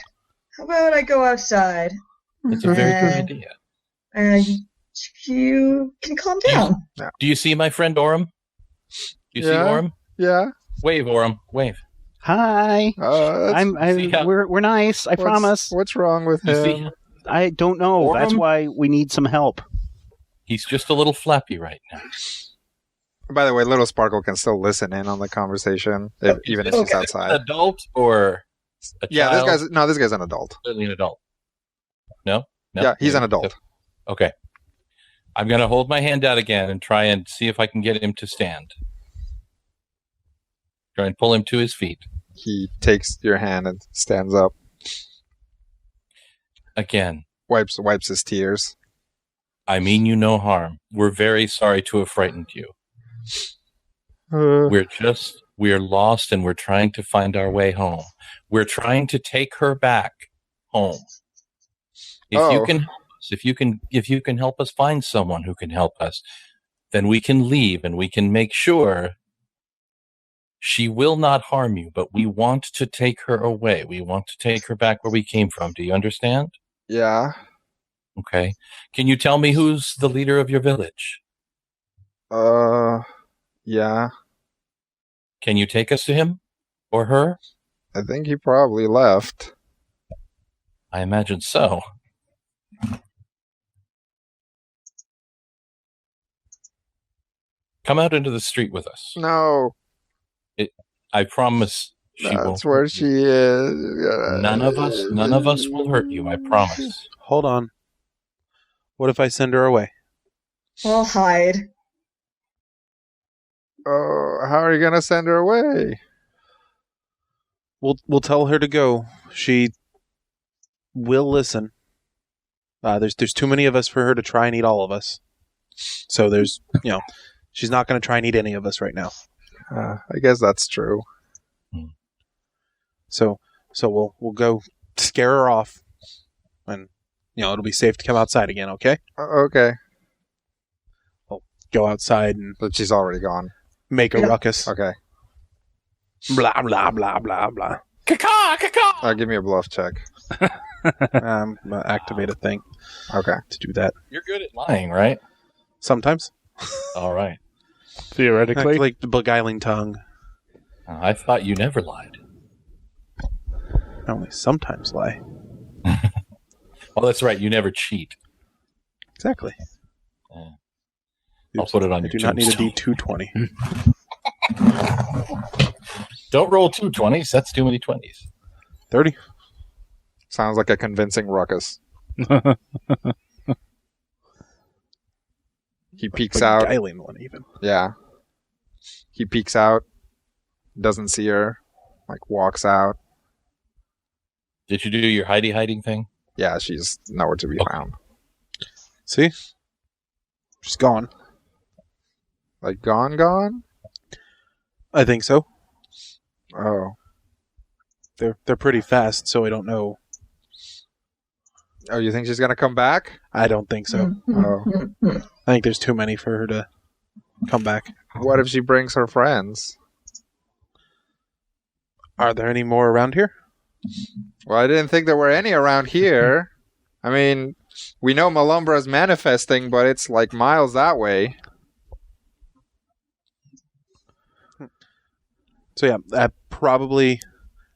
How about I go outside? It's a very good idea. And you can calm down. Do you see my friend Orem? Do you see Yeah. Orem? Yeah. Wave, Orem. Wave. Hi. We're nice. I promise. What's wrong with You see him? him? I don't know. Orm? That's why we need some help. He's just a little flappy right now. By the way, Little Sparkle can still listen in on the conversation, even if she's An outside. adult or a Yeah, child? this guy's an adult. Clearly an adult. No? Yeah, he's an adult. Okay. I'm going to hold my hand out again and try and see if I can get him to stand. Try and pull him to his feet. He takes your hand and stands up, Again, wipes his tears. I mean you no harm. We're very sorry to have frightened you. We're lost and we're trying to find our way home. We're trying to take her back home. If you can help us, if you can help us find someone who can help us, then we can leave and we can make sure she will not harm you, but we want to take her away. We want to take her back where we came from. Do you understand? Yeah. Okay. Can you tell me who's the leader of your village? Yeah. Can you take us to him or her? I think he probably left. I imagine so. Come out into the street with us. No. I promise she won't. That's where she is. None of us will hurt you, I promise. Hold on. What if I send her away? I'll hide. Oh, how are you gonna send her away? We'll tell her to go. She will listen. There's too many of us for her to try and eat all of us. So she's not going to try and eat any of us right now. I guess that's true. So we'll go scare her off, and it'll be safe to come outside again. Okay? Okay. We'll go outside and But she's already gone. make a ruckus. Okay. Blah blah blah blah blah. Give me a bluff check. Activate a thing Okay. to do that. You're good at lying, right? Sometimes, All right. Theoretically. like the beguiling tongue. I thought you never lied. I only sometimes lie. Well, that's right. You never cheat. Exactly. I'll put it on I your do not need a tombstone. D220. Don't roll 2 20s. That's too many 20s. 30. Sounds like a convincing ruckus. He peeks out. Beguiling one even. Yeah. He peeks out, doesn't see her, like walks out. Did you do your hiding thing? Yeah, she's nowhere to be found. See? She's gone. Like gone? I think so. Oh. They're pretty fast, so I don't know. Oh, you think she's gonna come back? I don't think so. Oh. I think there's too many for her to come back. What if she brings her friends? Are there any more around here? Well, I didn't think there were any around here. I mean, we know Malumbra's manifesting, but it's like miles that way. So yeah, probably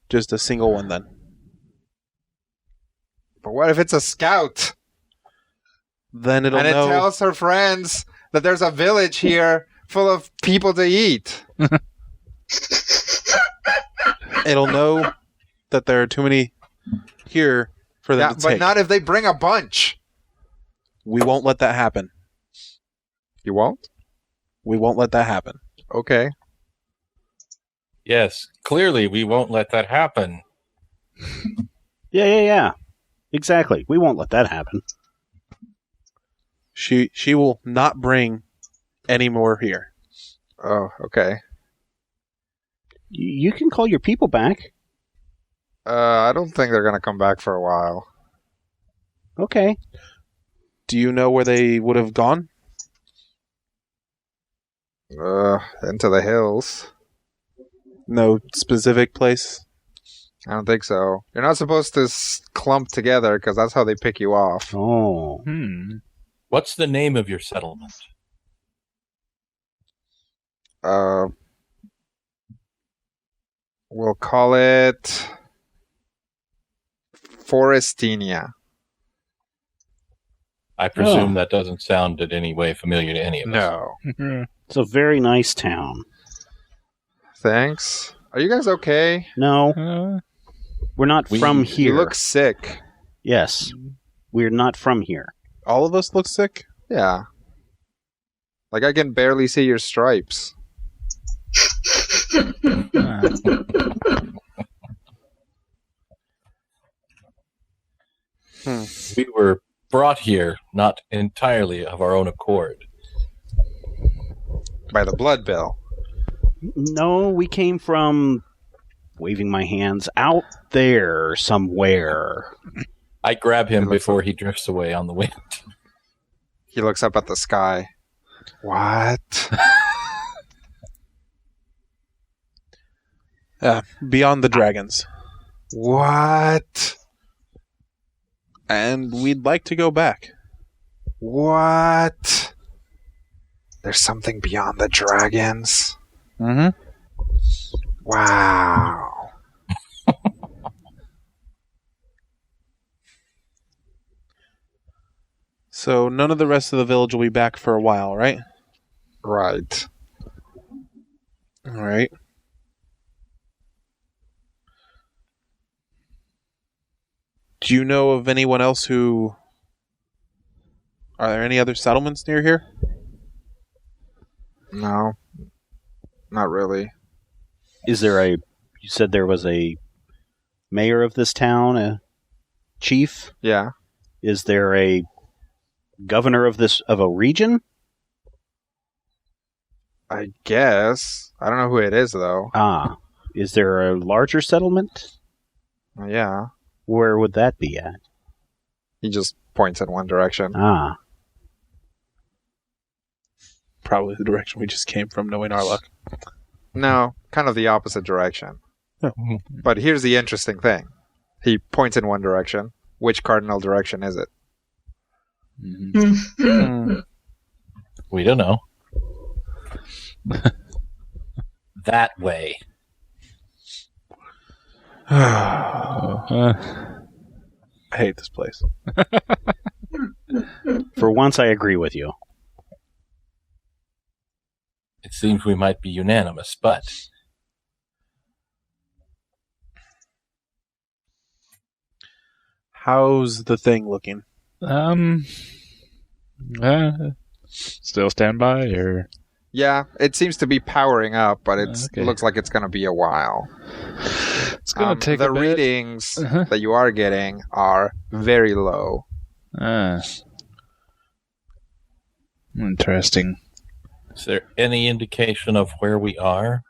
just a single one then. But what if it's a scout? Then it'll And it know. tells her friends that there's a village here full of people to eat. It'll know that there are too many here for them Yeah, to but take. not if they bring a bunch. We won't let that happen. You won't? We won't let that happen. Okay. Yes, clearly we won't let that happen. Yeah. Exactly. We won't let that happen. She will not bring any more here. Oh, okay. You can call your people back. I don't think they're gonna come back for a while. Okay. Do you know where they would have gone? Into the hills. No specific place? I don't think so. You're not supposed to clump together because that's how they pick you off. Oh. What's the name of your settlement? We'll call it Forestinia. I presume that doesn't sound in any way familiar to any of us. No. It's a very nice town. Thanks. Are you guys okay? No. We're not from here. You look sick. Yes. We're not from here. All of us look sick? Yeah. Like I can barely see your stripes. We were brought here not entirely of our own accord. By the blood bill. No, we came from, waving my hands, out there somewhere. I grab him before he drifts away on the wind. He looks up at the sky. What? Beyond the dragons. What? And we'd like to go back. What? There's something beyond the dragons? Mm-hmm. Wow. So none of the rest of the village will be back for a while, right? Right. All right. Do you know of anyone else who... Are there any other settlements near here? No. Not really. Is there you said there was a mayor of this town, a chief? Yeah. Is there a governor of a region? I guess. I don't know who it is, though. Ah. Is there a larger settlement? Yeah. Where would that be at? He just points in one direction. Ah. Probably the direction we just came from, knowing our luck. No, kind of the opposite direction. Oh. But here's the interesting thing. He points in one direction. Which cardinal direction is it? We don't know. That way. I hate this place. For once, I agree with you. It seems we might be unanimous, but How's the thing looking? Still stand by, or Yeah, it seems to be powering up, but it Okay. looks like it's going to be a while. It's going to take the a bit. readings Uh-huh. that you are getting are very low. Interesting. Is there any indication of where we are?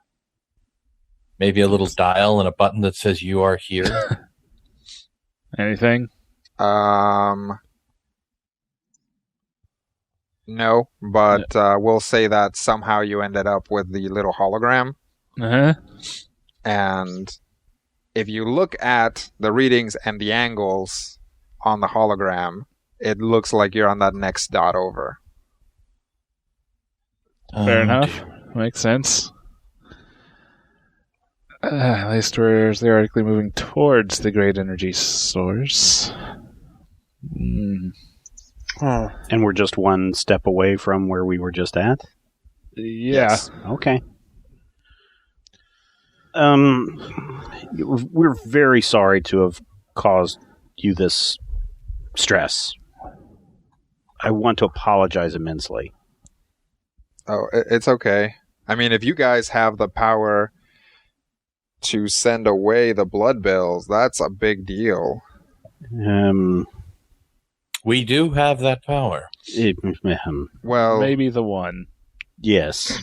Maybe a little dial and a button that says you are here? Anything? No, but we'll say that somehow you ended up with the little hologram. Uh-huh. And if you look at the readings and the angles on the hologram, it looks like you're on that next dot over. Fair enough. Dear. Makes sense. At least we're theoretically moving towards the great energy source. Oh. And we're just one step away from where we were just at? Yeah. Yes. Okay. We're very sorry to have caused you this stress. I want to apologize immensely. Oh, it's okay. I mean, if you guys have the power to send away the blood bills, that's a big deal. We do have that power. Well, Maybe the one. Yes.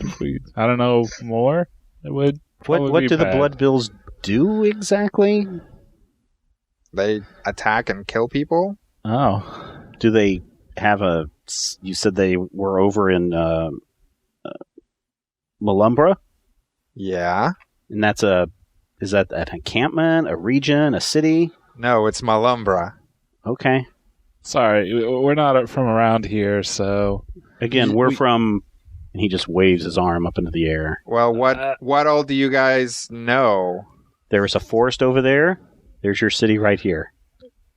I don't know more. It would. What be do the bad. blood bills do exactly? they attack and kill people? Oh. Do they have a... You said they were over in Malumbra? Yeah. And that's a... Is that an encampment, a region, a city? No, it's Malumbra. Okay. Sorry, we're not from around here, so... Again, we're from... And he just waves his arm up into the air. Well, what all do you guys know? There is a forest over there. There's your city right here.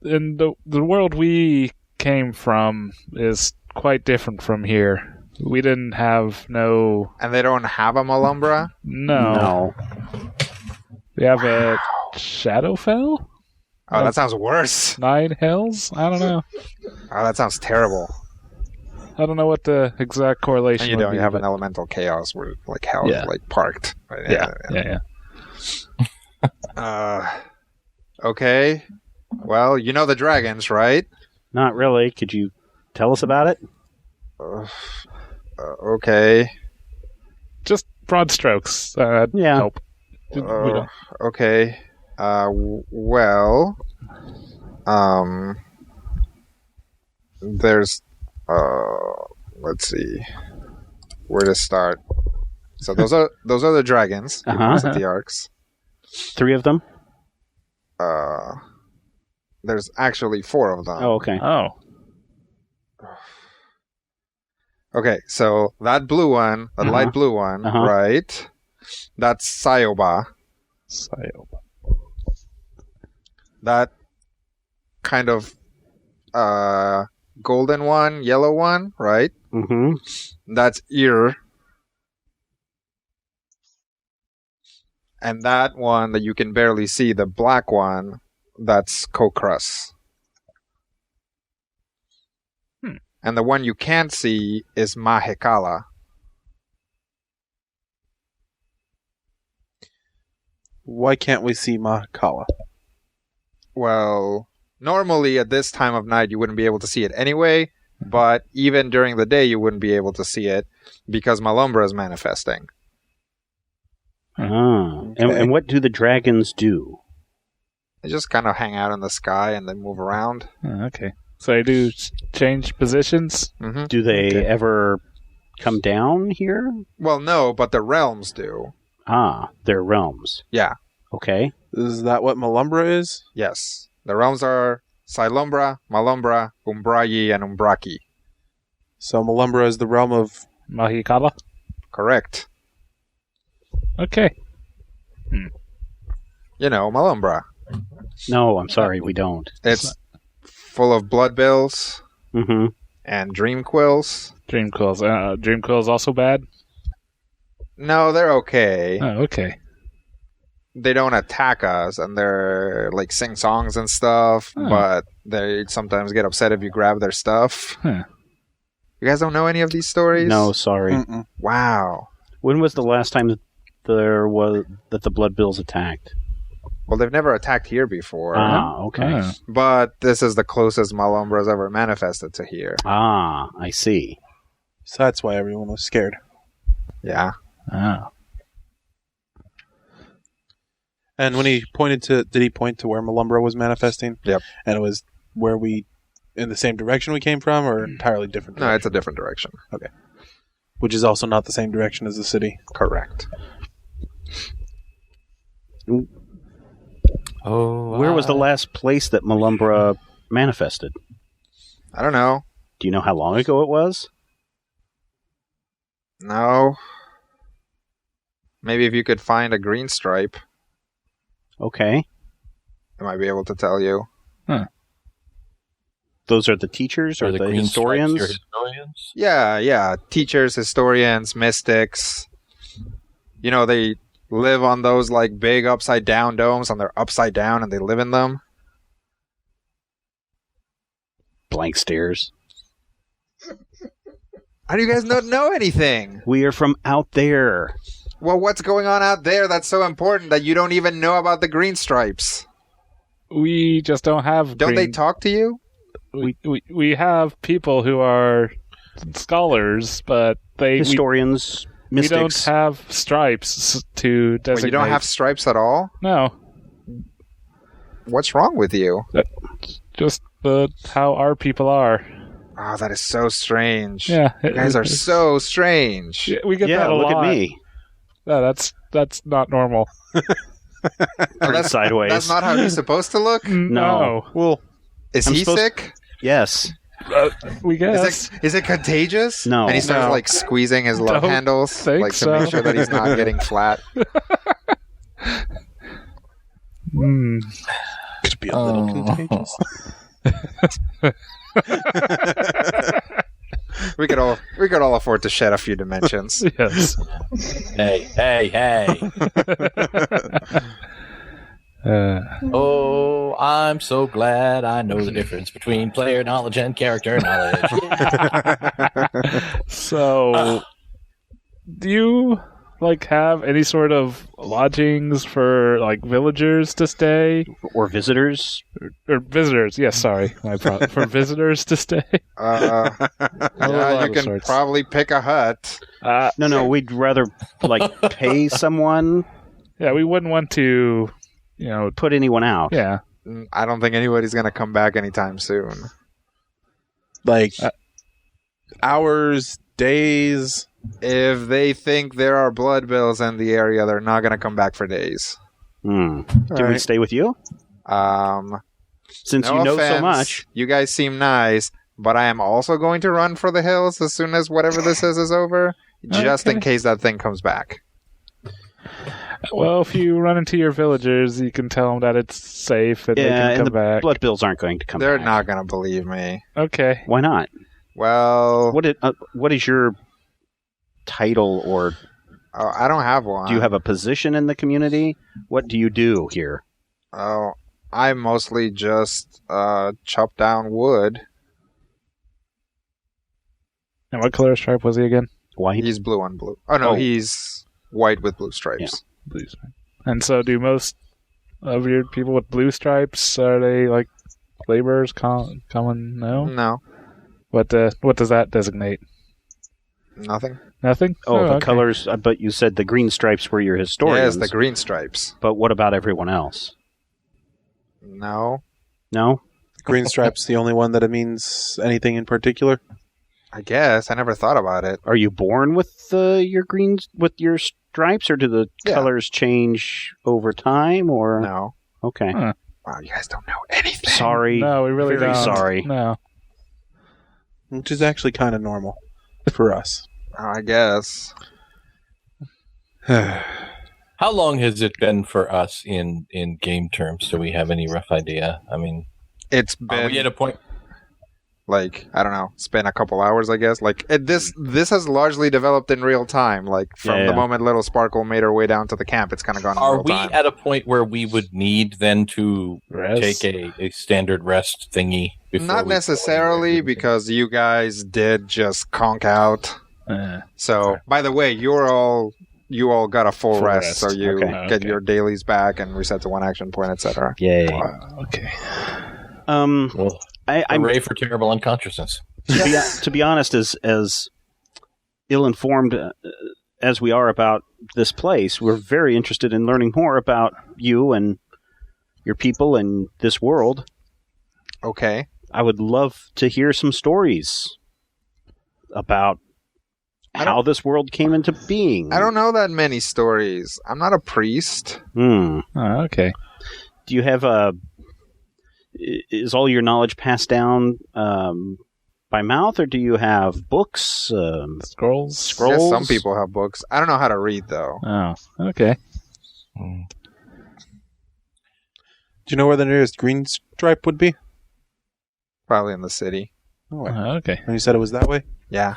And the world we came from is quite different from here. We didn't have no... And they don't have a Malumbra? No. We have a Shadowfell? Oh, that sounds worse. 9 Hells? I don't know. Oh, that sounds terrible. I don't know what the exact correlation And you would know, be, you have but- an elemental chaos where like hell Yeah. is like parked. Right? Yeah. Okay. Well, you know the dragons, right? Not really. Could you tell us about it? Okay. Just broad strokes. Yeah. Nope. We don't. Okay. Well, there's, let's see, where to start. So those are the dragons. Uh-huh. Those are the arcs. 3 of them? There's actually 4 of them. Oh, okay. Oh. Okay, so that blue one, the light blue one, right? That's Sayoba. That kind of golden one, yellow one, right? Mm-hmm. That's Ear. And that one that you can barely see, the black one, that's Kokras. And the one you can't see is Mahekala. Why can't we see Mahakala? Well, normally at this time of night you wouldn't be able to see it anyway, but even during the day you wouldn't be able to see it because Malumbra is manifesting. Oh. And what do the dragons do? They just kind of hang out in the sky and they move around. Oh, okay. So they do change positions? Mm-hmm. Do they ever come down here? Well, no, but the realms do. Ah, their realms. Yeah. Okay. Is that what Malumbra is? Yes. The realms are Silumbra, Malumbra, Umbrayi, and Umbraki. So Malumbra is the realm of... Mahikala? Correct. Okay. You know, Malumbra. No, I'm sorry, we don't. It's full of blood bills Mm-hmm. and dream quills. Dream Quills. Dream Quills also bad? No, they're okay. Oh, okay. They don't attack us, and they're like sing songs and stuff, Oh. but they sometimes get upset if you grab their stuff. Huh. You guys don't know any of these stories? No, sorry. Mm-mm. Wow. When was the last time that the Blood Bills attacked? Well, they've never attacked here before. Ah, okay. Ah. But this is the closest Malumbra's ever manifested to here. Ah, I see. So that's why everyone was scared. Yeah. Ah. And when he pointed to, did he point to where Malumbra was manifesting? Yep. And it was where in the same direction we came from, or entirely different direction? No, it's a different direction. Okay. Which is also not the same direction as the city. Correct. Oh, Where was the last place that Malumbra manifested? I don't know. Do you know how long ago it was? No. Maybe if you could find a green stripe, Okay. I might be able to tell you. Those are the teachers or Are the green historians? stripes your historians? Yeah. Teachers, historians, mystics. You know, they live on those like big upside down domes, and they're upside down and they live in them. Blank stares. How do you guys not know anything? We are from out there. Well, what's going on out there that's so important that you don't even know about the green stripes? We just don't have. Don't they green- talk to you? We have people who are scholars, but we Historians, don't mystics. have stripes to designate. Well, you don't have stripes at all? No, What's wrong with you? just how our people are. Oh, that is so strange. Yeah, You guys are so strange. Yeah, we get Yeah, that a look lot. at me. Yeah, that's not normal. Turn sideways. That's not how he's supposed to look? No, Well, Is I'm he supposed- sick? Yes. we guess. Is it contagious? No. And he starts No. like squeezing his love Don't handles, think like to so. make sure that he's not getting flat. Hmm. could be a little contagious. We could all afford to shed a few dimensions. Yes. Hey. Oh, I'm so glad I know the difference between player knowledge and character knowledge. So, do you have any sort of lodgings for villagers to stay Or visitors. or visitors? Yes, sorry, for visitors to stay. Yeah, lot you of can sorts. probably pick a hut. No, we'd rather pay someone, Yeah, we wouldn't want to, put anyone out. yeah. I don't think anybody's going to come back anytime soon. Like, hours, days. If they think there are blood bills in the area, they're not going to come back for days. Do we right. stay with you? Since No you know so offense, much. You guys seem nice, but I am also going to run for the hills as soon as whatever this is over, just in Okay. case that thing comes back. Well, if you run into your villagers, you can tell them that it's safe and they Yeah, can and come the back. blood bills aren't going to come They're back. not going to believe me. Okay. Why not? Well, What is your title, or I don't have one. do you have a position in the community? What do you do here? Oh, I mostly just chop down wood. And what color stripe was he again? White? He's blue on blue. Oh, no, Oh. he's white with blue stripes. Blue stripe. And so, do most of your people with blue stripes, are they laborers? Common? No. No, What does that designate? nothing. Nothing. Oh, the okay. colors. But you said the green stripes were your historians. Yes, the green stripes. But what about everyone else? No, No? Green stripe's the only one that it means anything in particular. I guess I never thought about it. Are you born with your greens, with your stripes, or do the Yeah. colors change over time? Or No. Okay. Huh. Wow, you guys don't know anything. Sorry. No, we really Very don't. sorry. No. Which is actually kind of normal for us. Oh, I guess. How long has it been for us in game terms? Do we have any rough idea? I mean, It's are we been at a point? like, I don't know, spend a couple hours, I guess. Like, this has largely developed in real time. Like, from the moment Little Sparkle made her way down to the camp, it's kind of gone in real time. Are we at a point where we would need then to Rest? take a standard rest thingy? Not necessarily, because you guys did just conk out. So, by the way, you all got a full rest, so you get your dailies back and reset to 1 action point, etc. Yay. Okay. I'm ready for terrible unconsciousness. To be honest, as ill-informed as we are about this place, we're very interested in learning more about you and your people and this world. Okay. I would love to hear some stories about how this world came into being. I don't know that many stories. I'm not a priest. Okay. Do you have is all your knowledge passed down by mouth, or do you have books? Scrolls? Yes, some people have books. I don't know how to read, though. Oh, okay. Do you know where the nearest green stripe would be? Probably in the city. Okay. And you said it was that way? Yeah.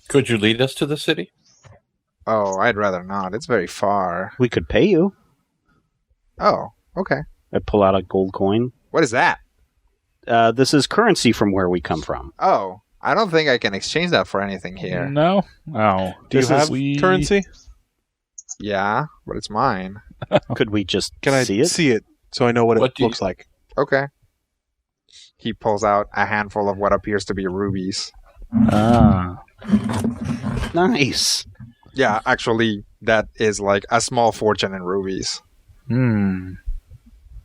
Could you lead us to the city? Oh, I'd rather not. It's very far. We could pay you. Oh, okay. I pull out a gold coin. What is that? This is currency from where we come from. Oh, I don't think I can exchange that for anything here. No? Oh. Do you have currency? Yeah, but it's mine. Could we just Can I see it? see it so I know what it looks like? Okay. He pulls out a handful of what appears to be rubies. Ah. Nice. Yeah, actually, that is like a small fortune in rubies.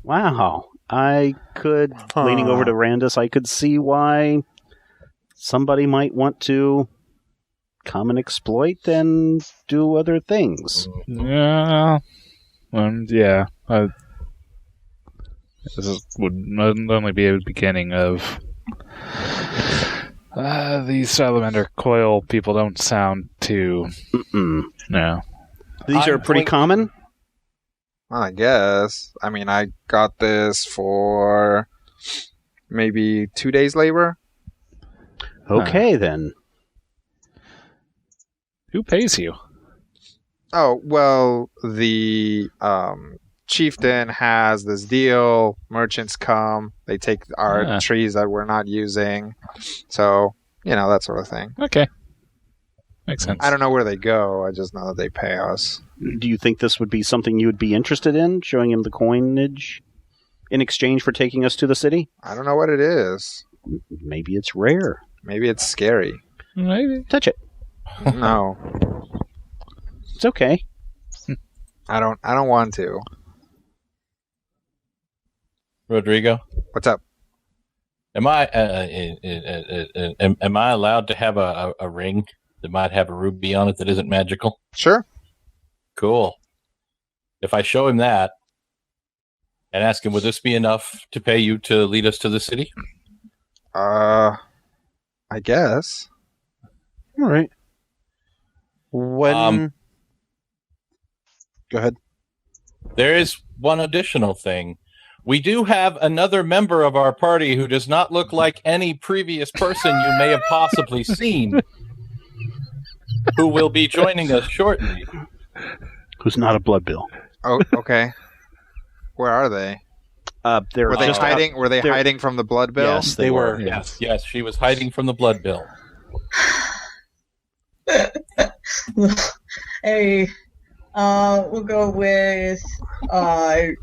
Wow. I could, leaning over to Randus, I could see why somebody might want to come and exploit and do other things. Yeah. Yeah. This would only be a beginning of... these salamander coil people don't sound too... No. These are pretty common? Well, I guess. I mean, I got this for maybe 2 days' labor. Okay, then. Who pays you? Oh, well, the chieftain has this deal. Merchants come. They take our trees that we're not using. So, that sort of thing. Okay. Makes sense. I don't know where they go. I just know that they pay us. Do you think this would be something you would be interested in, showing him the coinage in exchange for taking us to the city? I don't know what it is. Maybe it's rare. Maybe it's scary. Maybe. Touch it. No. It's okay. I don't want to. Rodrigo? What's up? Am I allowed to have a ring that might have a ruby on it that isn't magical? Sure. Cool. If I show him that and ask him, would this be enough to pay you to lead us to the city? I guess. All right. When... Go ahead. There is one additional thing. We do have another member of our party who does not look like any previous person you may have possibly seen, who will be joining us shortly. Who's not a blood bill. Oh, okay. Where are they? Were they hiding? Were they hiding from the blood bill? Yes, they were. Yes, she was hiding from the blood bill. Hey, we'll go with well,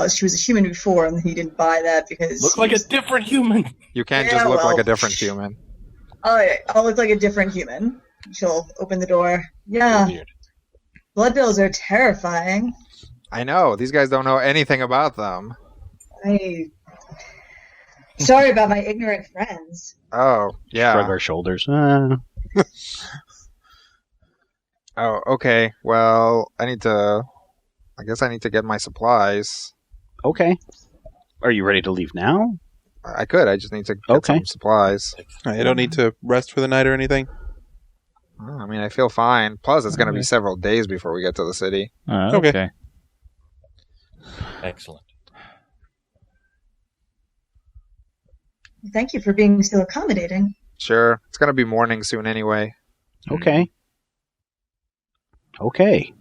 she was a human before, and he didn't buy that because look like a different human. You can't just look like a different human. I'll look like a different human. She'll open the door. Yeah. Weird. Blood bills are terrifying. I know. These guys don't know anything about them. Sorry about my ignorant friends. Oh, yeah. Shrug our shoulders. Oh, okay. Well, I guess I need to get my supplies. Okay. Are you ready to leave now? I could. I just need to get some supplies. I don't need to rest for the night or anything? I mean, I feel fine. Plus, it's going to be several days before we get to the city. Okay. Excellent. Thank you for being so accommodating. Sure. It's going to be morning soon anyway. Okay. Okay.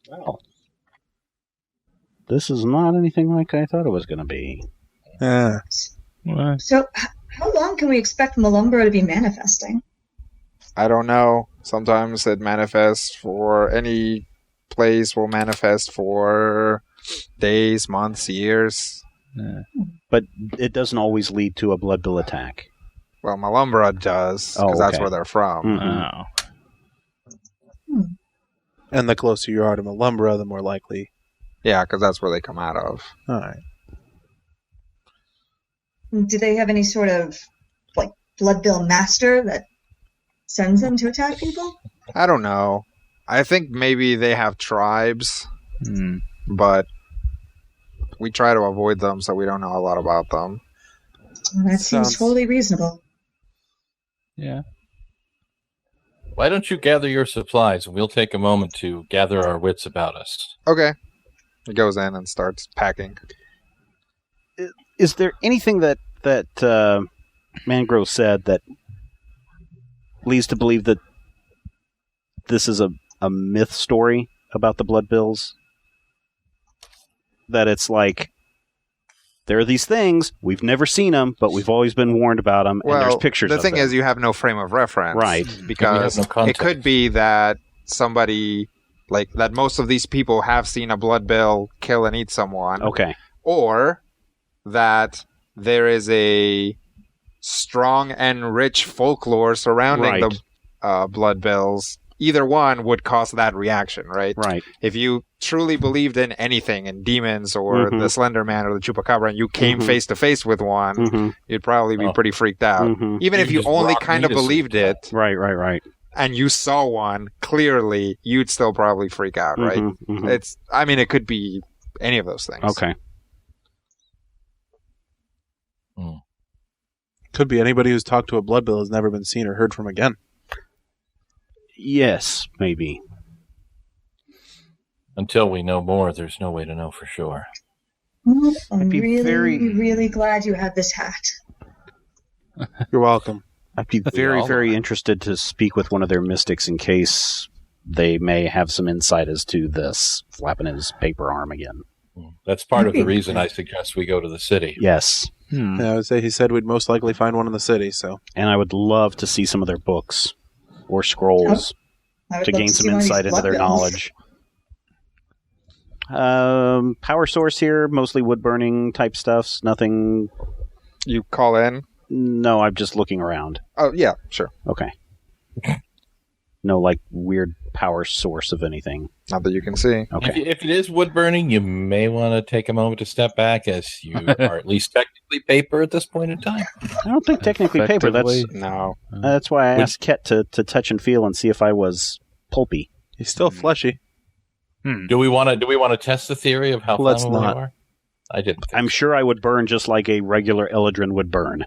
Well, this is not anything like I thought it was going to be. What? So, how long can we expect Malumbra to be manifesting? I don't know. Sometimes it manifests for any place will manifest for days, months, years. But it doesn't always lead to a blood bill attack. Well, Malumbra does, because that's where they're from. Mhm. Oh. And the closer you are to Malumbra, the more likely. Yeah, because that's where they come out of. All right. Do they have any sort of, blood bill master that sends them to attack people? I don't know. I think maybe they have tribes, but we try to avoid them, so we don't know a lot about them. Well, that seems Sounds- totally reasonable. Yeah. Why don't you gather your supplies and we'll take a moment to gather our wits about us. Okay. He goes in and starts packing. Is there anything that Mangrove said that leads to believe that this is a myth story about the blood bills? That it's like, there are these things, we've never seen them, but we've always been warned about them, and there's pictures the of thing them. is, you have no frame of reference. Right. Because no it context. could be that somebody, that most of these people have seen a blood bill kill and eat someone. Okay. Or that there is a strong and rich folklore surrounding Right. the blood bills. Either one would cause that reaction, right? Right. If you truly believed in anything, in demons or Mhm. the Slender Man or the Chupacabra, and you came Mhm. face to face with one, Mm-hmm. you'd probably be Oh. pretty freaked out. Mm-hmm. Even if You you just only rock kind of me to believed sleep. it Right. and you saw one clearly, you'd still probably freak out, right? Mhm, mhm. It could be any of those things. Okay. Could be anybody who's talked to a blood bill has never been seen or heard from again. Yes, maybe. Until we know more, there's no way to know for sure. Well, I'm I'd be really glad you had this hat. You're welcome. I'd be all very know. interested to speak with one of their mystics in case they may have some insight as to this, flapping his paper arm again. That's part of the reason I suggest we go to the city. Yes. Yeah, I would say he said we'd most likely find one in the city, so. And I would love to see some of their books or scrolls I would to love gain see some one of these insight into blood their bills. knowledge. Power source here, mostly wood burning type stuffs. Nothing. You call in? No, I'm just looking around. Oh, yeah, sure. Okay. No, weird power source of anything. Not that you can see. Okay. If it is wood burning, you may want to take a moment to step back, as you are at least technically paper at this point in time. I don't think technically paper. No. That's why I asked Ket to touch and feel and see if I was pulpy. He's still fleshy. Do we want to test the theory of how Let's flammable not. you are? I didn't. I'm sure I would burn just like a regular Eladrin would burn.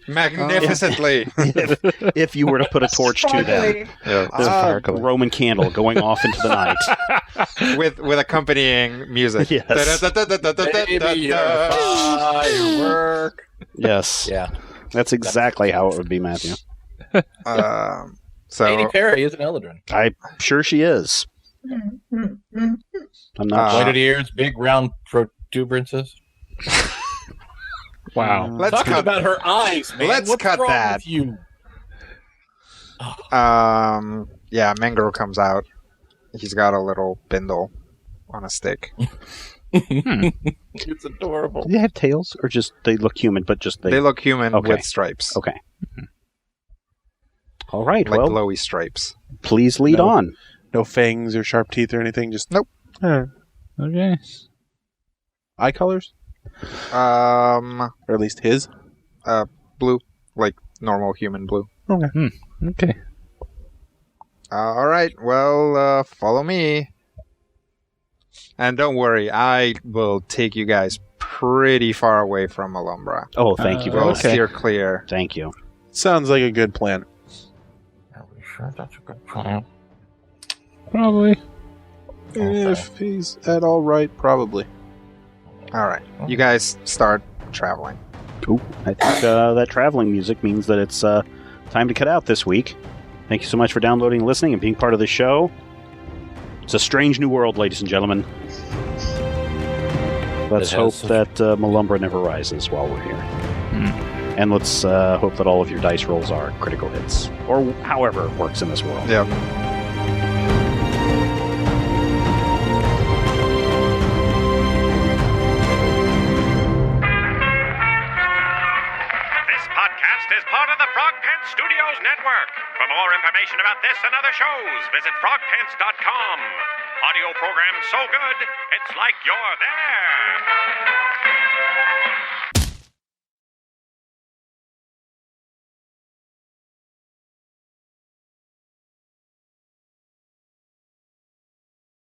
Magnificently. If you were to put a torch to them. Yeah. The Roman candle going off into the night. With accompanying music. Yes. Baby, you're firework. Yes. Yeah. That's exactly how it would be, Matthew. So Katy Perry is an Eldrin. I'm sure she is. I'm not Pointed ears, big round protuberances. Wow. let's Talking cut. about her eyes, man. Let's What's cut wrong that. with you? Yeah, Mangro comes out. He's got a little bindle on a stick. It's adorable. Do they have tails, or just they look human, but just They look human Okay. with stripes, Okay. All right. like well, glowy stripes. please lead No. on. No fangs or sharp teeth or anything, just Nope. Okay. eye colors? Um, Or at least his? blue, like normal human blue. Okay. All right. Well, follow me. And don't worry, I will take you guys pretty far away from Malumbra. Oh, thank you very We'll much. steer clear. Thank you. Sounds like a good plan. Are we sure that's a good plan? Probably. If he's at all right, probably. All right. You guys start traveling. Ooh, I think that traveling music means that it's time to cut out this week. Thank you so much for downloading, listening, and being part of the show. It's a strange new world, ladies and gentlemen. Let's hope that Malumbra never rises while we're here. And let's hope that all of your dice rolls are critical hits. Or however it works in this world. Yeah. Is part of the Frog Pants Studios Network. For more information about this and other shows, visit frogpants.com. Audio program so good, it's like you're there.